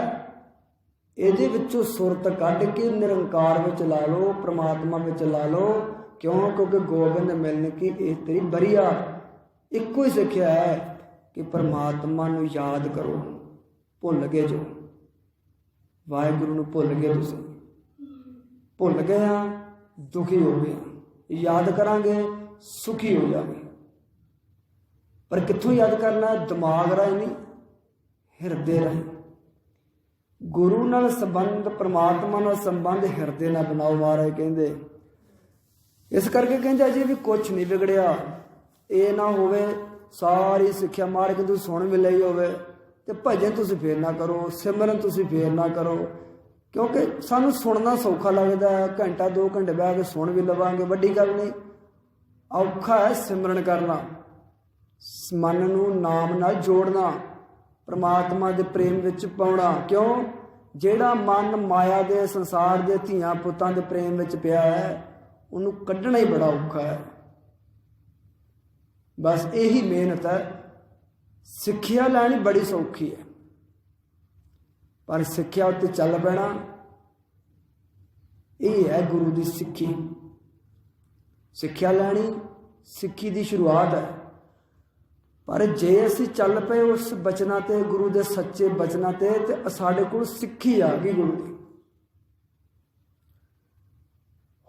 ਇਹਦੇ ਵਿੱਚੋਂ ਸੁਰਤ ਕੱਢ ਕੇ ਨਿਰੰਕਾਰ ਵਿੱਚ ਲਾ ਲਓ, ਪ੍ਰਮਾਤਮਾ ਵਿੱਚ ਲਾ ਲਓ। ਕਿਉਂ? ਕਿਉਂਕਿ ਗੋਬਿੰਦ ਮਿਲਣ ਕੀ ਇਹ ਤੇਰੀ ਬਰੀਆ। ਇੱਕੋ ਹੀ ਸਿੱਖਿਆ ਹੈ ਕਿ ਪ੍ਰਮਾਤਮਾ ਨੂੰ ਯਾਦ ਕਰੋ। ਭੁੱਲ ਗਏ ਜੋ ਵਾਹਿਗੁਰੂ ਨੂੰ ਭੁੱਲ ਗਏ, ਤੁਸੀਂ ਭੁੱਲ ਗਏ ਆ, ਦੁਖੀ ਹੋ ਗਏ। ਯਾਦ ਕਰਾਂਗੇ ਸੁਖੀ ਹੋ ਜਾਵਾਂਗੇ। ਪਰ ਕਿੱਥੋਂ ਯਾਦ ਕਰਨਾ? ਦਿਮਾਗ ਰਾਹੀਂ ਨਹੀਂ, ਹਿਰਦੇ ਰਾਹੀਂ। ਗੁਰੂ ਨਾਲ ਸੰਬੰਧ, ਪ੍ਰਮਾਤਮਾ ਨਾਲ ਸੰਬੰਧ ਹਿਰਦੇ ਨਾਲ ਬਣਾਓ। ਮਹਾਰਾਜ ਕਹਿੰਦੇ ਇਸ ਕਰਕੇ ਕਹਿੰਦੇ ਅਜੇ ਵੀ ਕੁਛ ਨਹੀਂ ਵਿਗੜਿਆ। ਇਹ ਨਾ ਹੋਵੇ ਸਾਰੀ ਸਿੱਖਿਆ ਮਹਾਰਾਜ ਕਹਿੰਦੇ ਸੁਣ ਵੀ ਲਈ ਹੋਵੇ ਤੇ ਭਜਨ ਤੁਸੀਂ ਫੇਰ ਨਾ ਕਰੋ, ਸਿਮਰਨ ਤੁਸੀਂ ਫੇਰ ਨਾ ਕਰੋ। ਕਿਉਂਕਿ ਸਾਨੂੰ ਸੁਣਨਾ ਸੌਖਾ ਲੱਗਦਾ ਹੈ, ਘੰਟਾ 2 ਘੰਟੇ ਬਹਿ ਕੇ ਸੁਣ ਵੀ ਲਵਾਂਗੇ, ਵੱਡੀ ਗੱਲ ਨਹੀਂ। ਔਖਾ ਹੈ ਸਿਮਰਨ ਕਰਨਾ, ਮਨ ਨੂੰ ਨਾਮ ਨਾਲ ਜੋੜਨਾ, ਪ੍ਰਮਾਤਮਾ ਦੇ ਪ੍ਰੇਮ ਵਿੱਚ ਪਾਉਣਾ। ਕਿਉਂ? ਜਿਹੜਾ ਮਨ ਮਾਇਆ ਦੇ, ਸੰਸਾਰ ਦੇ, ਧੀਆਂ ਪੁੱਤਾਂ ਦੇ ਪ੍ਰੇਮ ਵਿੱਚ ਪਿਆ ਹੈ, ਉਹਨੂੰ ਕੱਢਣਾ ਹੀ ਬੜਾ ਔਖਾ ਹੈ। ਬਸ ਇਹੀ ਮਿਹਨਤ ਹੈ। ਸਿੱਖਿਆ ਲੈਣੀ ਬੜੀ ਸੌਖੀ ਹੈ, ਪਰ ਸਿੱਖਿਆ ਉੱਤੇ ਚੱਲ ਪੈਣਾ ਇਹ ਹੈ ਗੁਰੂ ਦੀ ਸਿੱਖੀ। ਸਿੱਖਿਆ ਲੈਣੀ ਸਿੱਖੀ ਦੀ ਸ਼ੁਰੂਆਤ ਹੈ। ਪਰ ਜੇ ਅਸੀਂ ਚੱਲ ਪਏ ਉਸ ਬਚਨਾਂ ਤੇ, ਗੁਰੂ ਦੇ ਸੱਚੇ ਬਚਨਾਂ ਤੇ ਸਾਡੇ ਕੋਲ ਸਿੱਖੀ ਆ ਗਈ ਗੁਰੂ ਦੀ।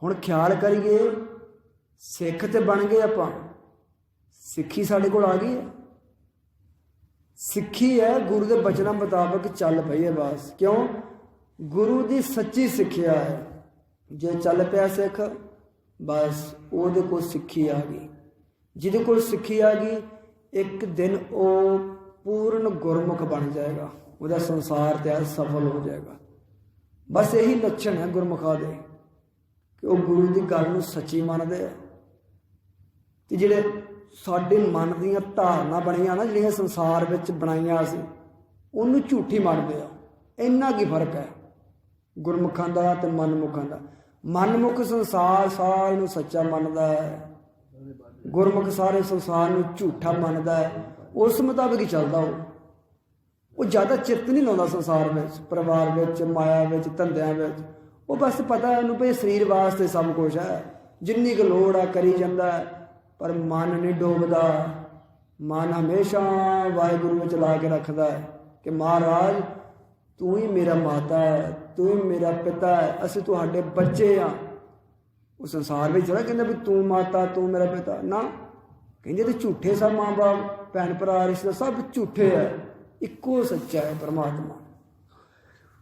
ਹੁਣ ਖਿਆਲ ਕਰੀਏ, ਸਿੱਖ ਤੇ ਬਣ ਗਏ ਆਪਾਂ, ਸਿੱਖੀ ਸਾਡੇ ਕੋਲ ਆ ਗਈ ਹੈ। ਸਿੱਖੀ ਹੈ ਗੁਰੂ ਦੇ ਬਚਨਾਂ ਮੁਤਾਬਕ ਚੱਲ ਪਈ ਹੈ ਬਸ। ਕਿਉਂ? ਗੁਰੂ ਦੀ ਸੱਚੀ ਸਿੱਖਿਆ ਹੈ। ਜੇ ਚੱਲ ਪਿਆ ਸਿੱਖ, ਬਸ ਉਹਦੇ ਕੋਲ ਸਿੱਖੀ ਆ ਗਈ। ਜਿਹਦੇ ਕੋਲ ਸਿੱਖੀ ਆ ਗਈ, ਇੱਕ ਦਿਨ ਉਹ ਪੂਰਨ ਗੁਰਮੁਖ ਬਣ ਜਾਏਗਾ, ਉਹਦਾ ਸੰਸਾਰ ਤੇ ਸਫਲ ਹੋ ਜਾਏਗਾ। बस यही लक्षण है गुरमुखा दे कि वो गुरु की गल नूं सच्ची मनदे है। ते जिहड़े साडे मन दीयां धारना बणीआं ना, जिहड़ियां संसार विच बनाईआं असीं, उहनूं झूठी मनदे आ। इन्ना की फर्क है गुरमुखां दा ते मनमुखां दा। मनमुख संसार सारे नूं सच्चा मनदा है, गुरमुख सारे संसार नूं झूठा मनदा है। उस मुताबिक ही चलदा वो ज़्यादा चित्त नहीं लाउंदा संसार विच, परिवार विच, माया विच, धंधिआं विच। वो बस पता है उन्होंने भाई शरीर वास्ते सब कुछ है, जिन्नी क लोड़ आ करी जांदा है, पर मन नहीं डोबदा। मन हमेशा वाहिगुरू विच ला के रखदा है कि महाराज तू ही मेरा माता है, तू ही मेरा पिता है, असीं तुहाडे बच्चे हाँ। वो संसार में जरा कहते भी तू माता तू मेरा पिता ना, कहते तो झूठे सब माँ बाप भैन भरा रिश्ते सब झूठे है, इक्को सच्चा है परमात्मा।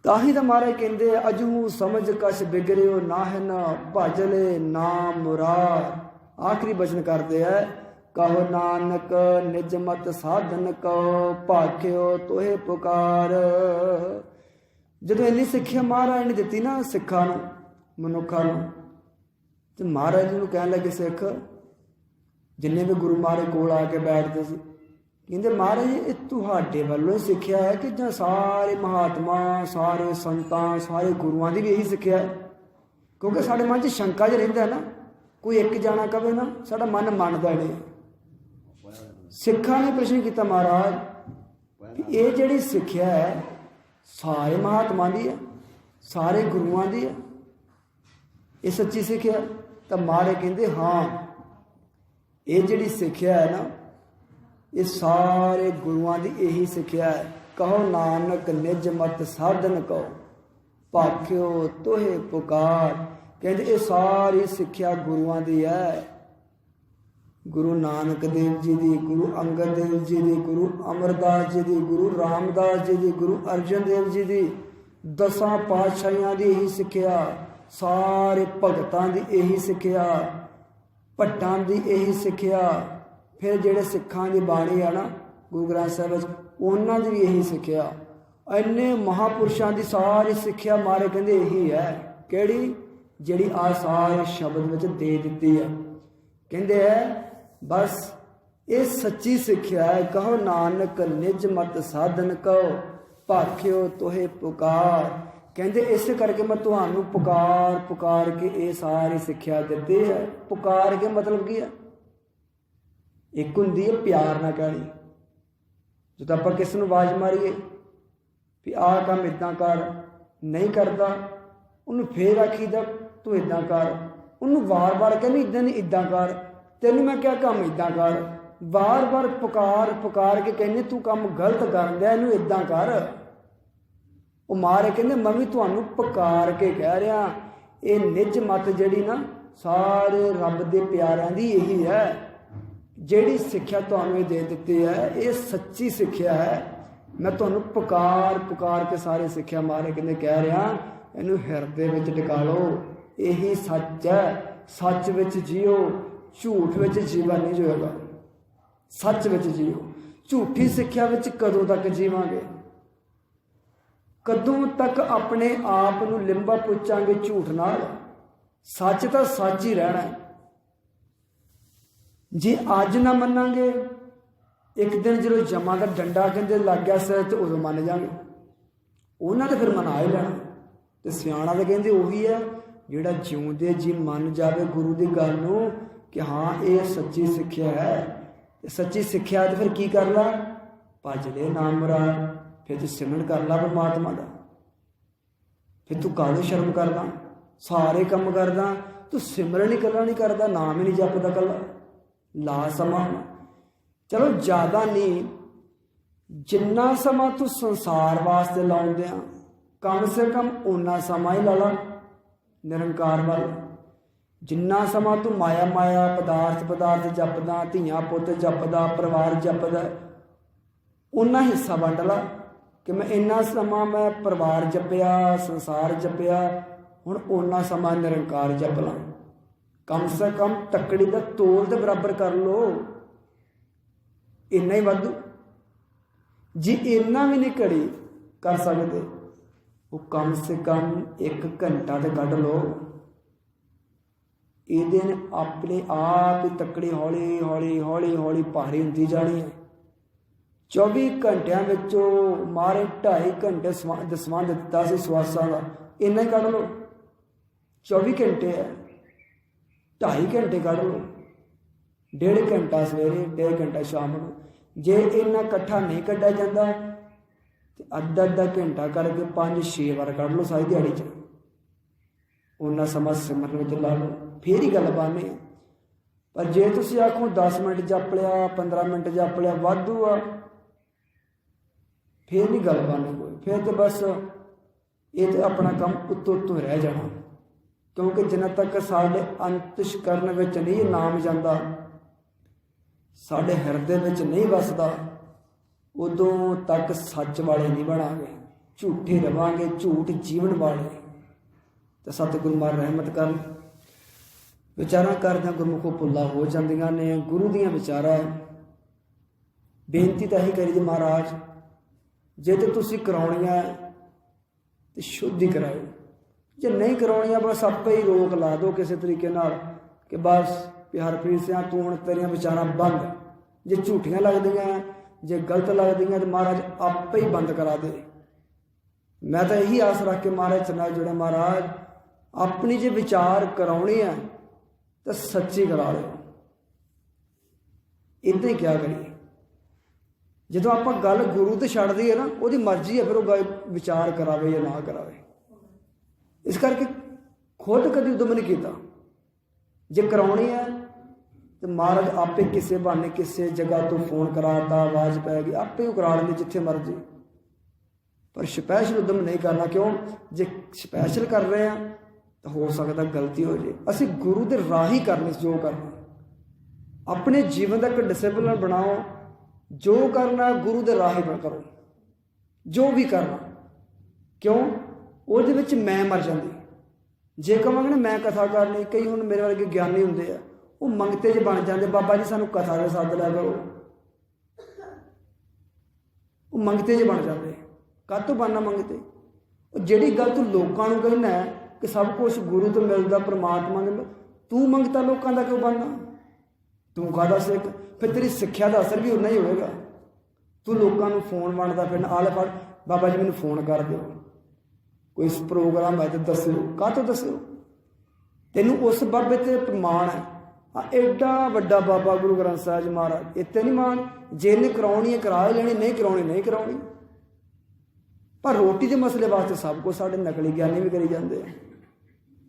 ताही तो महाराज कहते अजू समझ कछ बिगड़ियो नाहन भजले नाम मुरार। आखिरी वचन करते है कहो नानक निज मत साधन कहो भाख्यो तोहे पुकार। जदों इन्नी सिक्ख्या महाराज ने दिती ना सिक्खां नूं मनुक्खां नूं, ते महाराज जी कहन लगे सिख जिन्ने भी गुरु महाराज कोल आके बैठते सी, कहते महाराज ये तुहाडे वालों सिक्ख्या है कि जां सारे महात्मा सारे संतां सारे गुरुआं दी भी यही सिक्ख्या है? क्योंकि साडे मन च शंका ज रहिंदा है ना, कोई एक जाना कहे ना साडा मन मनदा नहीं। सिक्खां ने प्रश्न किया महाराज कि ये जिहड़ी सिक्ख्या है सारे महात्मा दी है, सारे गुरुआं दी है, ये सच्ची सिक्ख्या? तो महाराज कहते हाँ ये जिहड़ी सिक्ख्या है ना ये सारे गुरुआं दी यही सिक्ख्या है। कहो नानक निज मत साधन कहो भाख्यो तोहे पुकार। कहते ये सारी सिक्ख्या गुरुआं दी है। गुरु नानक देव जी दी, गुरु अंगद देव जी दी, गुरु अमरदास जी दी, गुरु रामदास जी दी, गुरु अर्जन देव जी दी, 10 पातशाहियां दी यही सिक्ख्या, सारे भगतां दी यही सिक्ख्या, भट्टां दी यही सिक्ख्या। फिर जिहड़े सिखां दी बाणी है ना गुरु ग्रंथ साहिब विच उन्हां दी भी यही सिक्ख्या। इन्ने महापुरुषां दी सारी सिक्ख्या मारे कहंदे यही है। किहड़ी? जिहड़ी आ सारे शब्द विच दे दित्ती है। कहंदे है बस ये सच्ची सिक्ख्या है। कहो नानक निज मत साधन कहो भाख्यो तोहे पुकार। कहंदे इस करके मैं तुहानू पुकार पुकार के ये सारी सिक्ख्या दित्ती है। पुकार के मतलब की है? एक हुंदी है प्यार ना कहनी, जो आप किसी नूं आवाज़ मारीए भी आ काम इदां कर, नहीं करता उन्होंने फिर आखीदा तू इदां कर, उन्होंने वार वार कहनी इदां नहीं इदां कर, तेनों मैं क्या काम इदां कर, बार बार पुकार पुकार के कहने तू काम गलत कर दिया इनू इदां कर। वो मारे कहते मैं भी तुहानू पुकार के कह रहा, ये निज मत जिहड़ी ना सारे रब दे प्यारिਆਂ दी यही है। जिहड़ी सिक्ख्या तुहानू दे दित्ती है ये सच्ची सिक्ख्या है। मैं तुहानू पुकार पुकार के सारे सिक्ख्या मारे कहते कह रहा, इनू हिरदे विच टिका लो, यही सच है। सच विच जियो, झूठ विच जीवन नहीं जोएगा। सच विच जियो, झूठी सिक्ख्या विच कदों तक जीवांगे? कदों तक अपने आप नूं लिंबा पुचांगे झूठ नाल? सच तो सच ही रहना है। जे अज ना मनांगे एक दिन जो जमा का डंडा कहते लग गया सिर तो उदों मन जाएंगे, उन्होंने तो फिर मना ही लेना। तो सियाणा तो कहते उही है जिहड़ा जिउंदे जी मन जावे गुरु की गल नूं कि हाँ ये सच्ची सिक्ख्या है। सच्ची सिक्ख्या तो फिर की कर ला, भज ले नाम मुराद, फिर तू सिमरन कर ला परमात्मा का, फिर तू कालो शर्म करदा, सारे काम करदा, तू सिमरन ही कला नहीं करदा, नाम ही नहीं जपदा कला, ला समा। चलो ज़्यादा नहीं, जिन्ना समा तू संसार वास्ते लाउंदे आ कम से कम उन्ना समा ही ला ला निरंकार वाल। जिन्ना समा तू माया माया पदार्थ पदार्थ जपदा, धियां पुत्त जपदा, परिवार जपदा, उन्ना हिस्सा वंड ला कि मैं इन्ना समा मैं परिवार जपया संसार जपया, हुण उन्ना समा निरंकार जप ला। कम से कम तकड़ी का तोल दे बराबर कर लो, इन्ना ही वाधू। जी इन्ना भी नहीं घड़ी कर सकते वो कम से कम 1 घंटा तो कढ़ लो। ये अपने आप ही तकड़ी हौली हौली हौली हौली भारी होती जानी है। 24 घंटिया मारे 2.5 घंटे दसवां दिता से स्वासा का, इन्ना ही कढ़ लो। 24 घंटे है, 2.5 घंटे कढ़ लो। 1.5 घंटा सवेरे, 1.5 घंटा शाम को। जे इन्ना कट्ठा नहीं कढ़ा जाता तो अद्धा घंटा करके 5-6 बार कढ़ लो सारी दिहाड़ी च। उन्ना समा सिमरन में ला लो, फिर ही गल बननी है। पर जे तुसी आखो 10 मिनट जप लिया, 15 मिनट जप लिया वाधू आ, फिर नहीं गल बननी कोई। फिर तो बस ये तो अपना काम उत्तों उत्तों रह जाना। क्योंकि जिन्ना तक साढ़े अंतशकरण में नहीं नाम जाता, साढ़े हिरदे में नहीं वसदा, उदों तक सच वाले नहीं बनांगे, झूठे रवांगे, झूठ जीवन वाले। तो सतगुरु महाराज रहमत कर। विचारा करदे गुरमुखों भुल्ला हो जांदियां ने, गुरु दियां विचारा। बेनती तो यही करी जी महाराज, जे तो तुसी कराउणियां तो शुद्ध ही कराओ, जे नहीं कराउणियां बस आपे ही रोक ला दो किसी तरीके नाल कि बस भी हरप्रीत सिंह तू हुण तेरियां विचारां बंद। जे झूठियां लगदियां, जे गलत लगदियां तो महाराज आपे ही बंद करा दे। मैं तो यही आस रख के महाराज चरनां जुड़े, महाराज अपनी जे विचार कराउणे है तो सच्ची करा लो। इदां ही क्या करिए, जो आप गल गुरु तो छड्ड दईए ना, वो मर्जी है फिर वो विचार करावे या ना करावे। इस करके खुद कभी उदम नहीं किया। जे कराउणी है तो महाराज आपे किसी बहाने किसी जगह तो फोन कराता, आवाज़ पै गई, आपे ही करा लेंगे जिथे मर्जी। पर स्पैशल उदम नहीं करना। क्यों? जे स्पैशल कर रहे हैं तो हो सकता गलती हो जाए। असी गुरु के राह ही करने जो करना, अपने जीवन का एक डिसिपलिन बनाओ। जो करना गुरु के राह ही करो, जो भी करना। क्यों? वो मैं मर जाती। जे कहांगे ना मैं कथा करनी, कई हुण मेरे वर्गे ज्ञानी होंदे आ, वो मंगते जे बन जाते, बाबा जी सानू कथा दे सद लिया करो। वो मंगते जे बन जाते। काहतों बनना मंगते? जिहड़ी गल तू लोकां नूं कहना है कि सब कुछ गुरु तो मिलता, परमात्मा ने, तू मंगता लोगों का क्यों बनना? तू काहदा सिख? फिर तेरी सिक्ख्या का असर भी उन्ना ही होएगा। तू लोगों को फोन वंडदा फिरना, आले फड़ बाबा जी मैनूं फोन कर दो, कोई प्रोग्राम है तो दस्यो। काहतों दस्यो? तेनों उस बाबे ते मान है। एडा वड्डा बाबा गुरु ग्रंथ साहिब जी महाराज, इत्ते नहीं मान। जे इन्हें कराउणी है करा ही लेनी, नहीं कराउणी नहीं कराउणी। पर रोटी के मसले वास्ते सब कुछ साढ़े नकली ज्ञानी भी करी जाते हैं।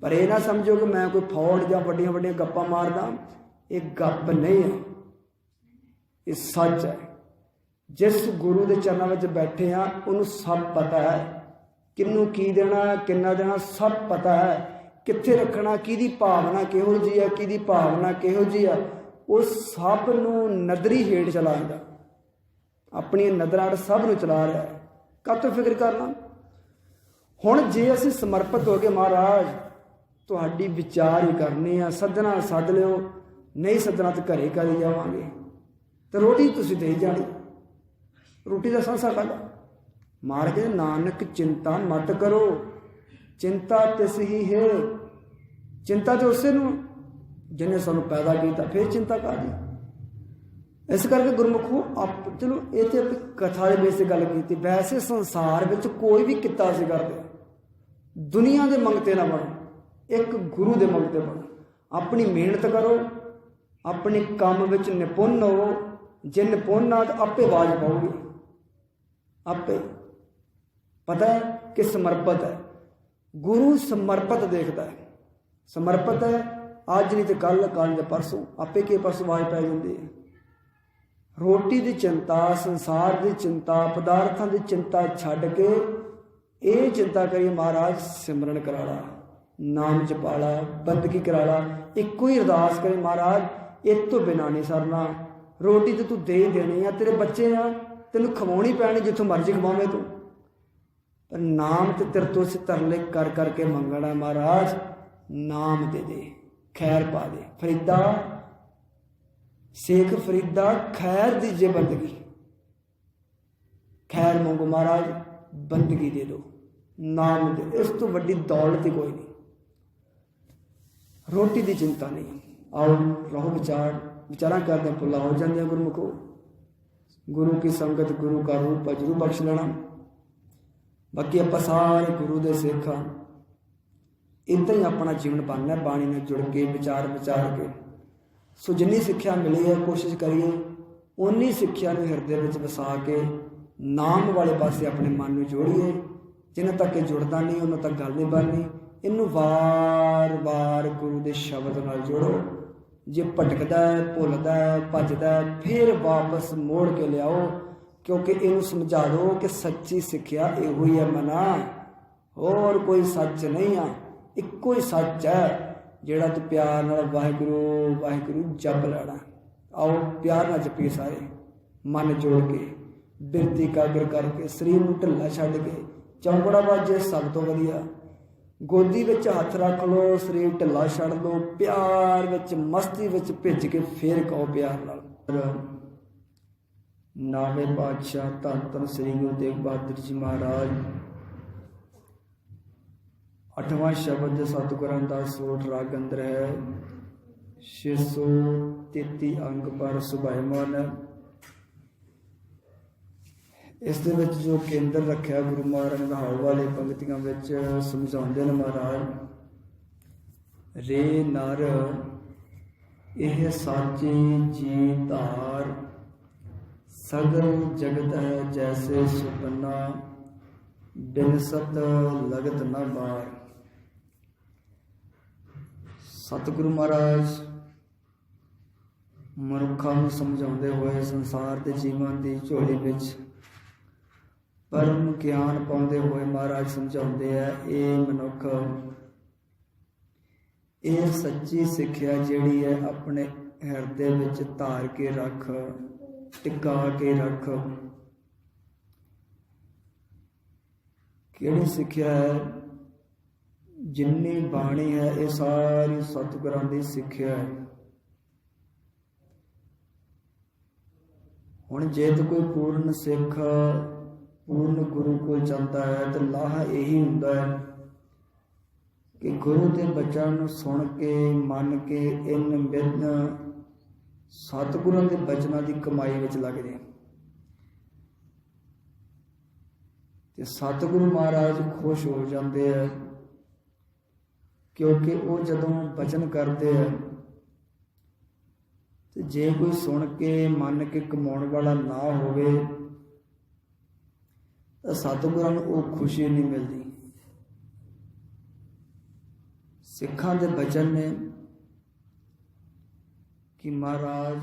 पर यह ना समझो कि मैं कोई फौज या वड्डियां वड्डियां गप्पां मारदा। ये गप नहीं है, ये सच है। जिस गुरु के चरणों में बैठे हैं उन्होंने सब पता है, किन्नू की देना किन्ना देना सब पता है, कित्थे रखना, किहदी भावना किहो जी है, किहदी भावना किहो जी है, वो सब नूं नदरी हेठ चलाएगा। अपनी नदरां सब नूं चला रहा है। कब तो फिक्र करना। हुण जे असीं समर्पित हो गए महाराज, तुहाडी विचार ही करनी है। सदना सद लिओ, नहीं सदना तो घरे करी जावांगे। तो रोटी तुसीं दे जानी, रोटी का संसार लगा। महाराज कहते नानक चिंता मत करो, चिंता तिस ही है। चिंता तो उसे नूं जिन्हें सानू पैदा किया, फिर चिंता काहदी। इस करके गुरमुखो आप चलो ये तो कथा के बेस गल की। वैसे संसार में कोई भी किता असीं करदे, दुनिया के मंगते ना बनो, एक गुरु के मंगते बनो। अपनी मेहनत करो, अपने काम में निपुण हो। जे निपुण आ तो आपे आवाज पाओगे, आपे पता है कि समर्पित है। गुरु समर्पित देखता है, समर्पित है। अज नहीं तो कल, कल नहीं तो परसों, आपे के परसों आवाज पै जाती है। रोटी की चिंता, संसार की चिंता, पदार्थों की चिंता छड्ड के ये चिंता करिए महाराज सिमरन करा ला, नाम जपा ला, बंदगी करा ला। एको ही अरदास करे महाराज इस तो बिना नहीं सरना। रोटी तो तू दे ही देनी है, तेरे बच्चे आ तेन खवानी पैनी जिथों मर्जी खवावे तू। पर नाम तो तेरे तो तरले कर करके मंगना महाराज, नाम दे दे, खैर पा दे। फरीदा शेख फरीदा खैर दीजिए बंदगी, खैर मंगो महाराज, बंदगी दे दो। नाम दे, इस तो वड्डी दौलत ही कोई नहीं। रोटी की चिंता नहीं। आओ रहो विचारा करते भुला हो जाए गुरमुखो। गुरु की संगत गुरु का रूप है, जरूर बख्श लेना। बाकी आप सारे गुरु के सिख हाँ, इदा ही अपना जीवन बनना, बाणी में जुड़ के विचार के। सो जिन्नी सिक्ख्या मिली है कोशिश करिए उन्नी सिक्ख्या हृदय में वसा के नाम वाले पासे अपने मन में जोड़िए। जिन्हें तक ये जुड़ता नहीं उन्होंने तक गल नहीं बननी। इनू वार वार गुरु के शब्द नाल जोड़ो। जे भटकदा है, भुलदा है, भजदा है, फिर वापस मोड़ के लियाओ, क्योंकि इनू समझा दो कि सच्ची सिक्ख्या इहो ही है मना, और कोई सच नहीं आ, इक्को ही सच है जिहड़ा तू प्यार नाल वाहिगुरू वाहिगुरू जप लेना। आओ प्यार नाल जपीए सारे, मन जोड़ के, बिरती एकाग्र करके, शरीर नूं ढिल्ला छड्ड के। चौंकड़ा वाजे सब तो वधिया। गोदी विच हथ रख लो, शरीर ढिल्ला छड्ड लो, प्यार विच मस्ती विच भिज के फिर कहो प्यार नाल। नावे पातशाह धन धन श्री गुरु तेग बहादुर जी महाराज। 8वां शब्द सतगुरां दा सोठ राग अंदर है। 633 अंग पर सुभाईमान। इस दे विच जो केंद्र रखा गुरु महाराज ने हाल वाले पंक्तियों में समझाते हैं महाराज, रे नर यह साची जी धार, सगल जगत है जैसे सुपना, बिनसत लगत न बार। सतगुरु महाराज मनुखा नूं समझाते हुए संसार के जीवन की झोली विच परम ज्ञान पाते हुए महाराज समझाते हैं, ये मनुख ये सच्ची सिक्ख्या जिहड़ी है अपने हृदय विच धार के रख, टिका के रख। किहड़ी सिक्ख्या है? जिन्नी बाणी है ये सारी सतगुरां दी सिक्ख्या है। हुण जे तो कोई पूर्ण सिख पूर्ण गुरु को चाहता है तो लाह यही हुंदा है कि गुरु के बचन नूं सुन के मन के इन बिन सतगुरां के बचनों की कमाई विच लग जाए। ते सतगुरु महाराज खुश हो जाते हैं, क्योंकि वो जदों बचन करते हैं तो जे कोई सुन के मन के कमाउण वाला ना होवे तो सतगुरां नूं वो खुशी नहीं मिलती। सिखां दे बचन ने कि महाराज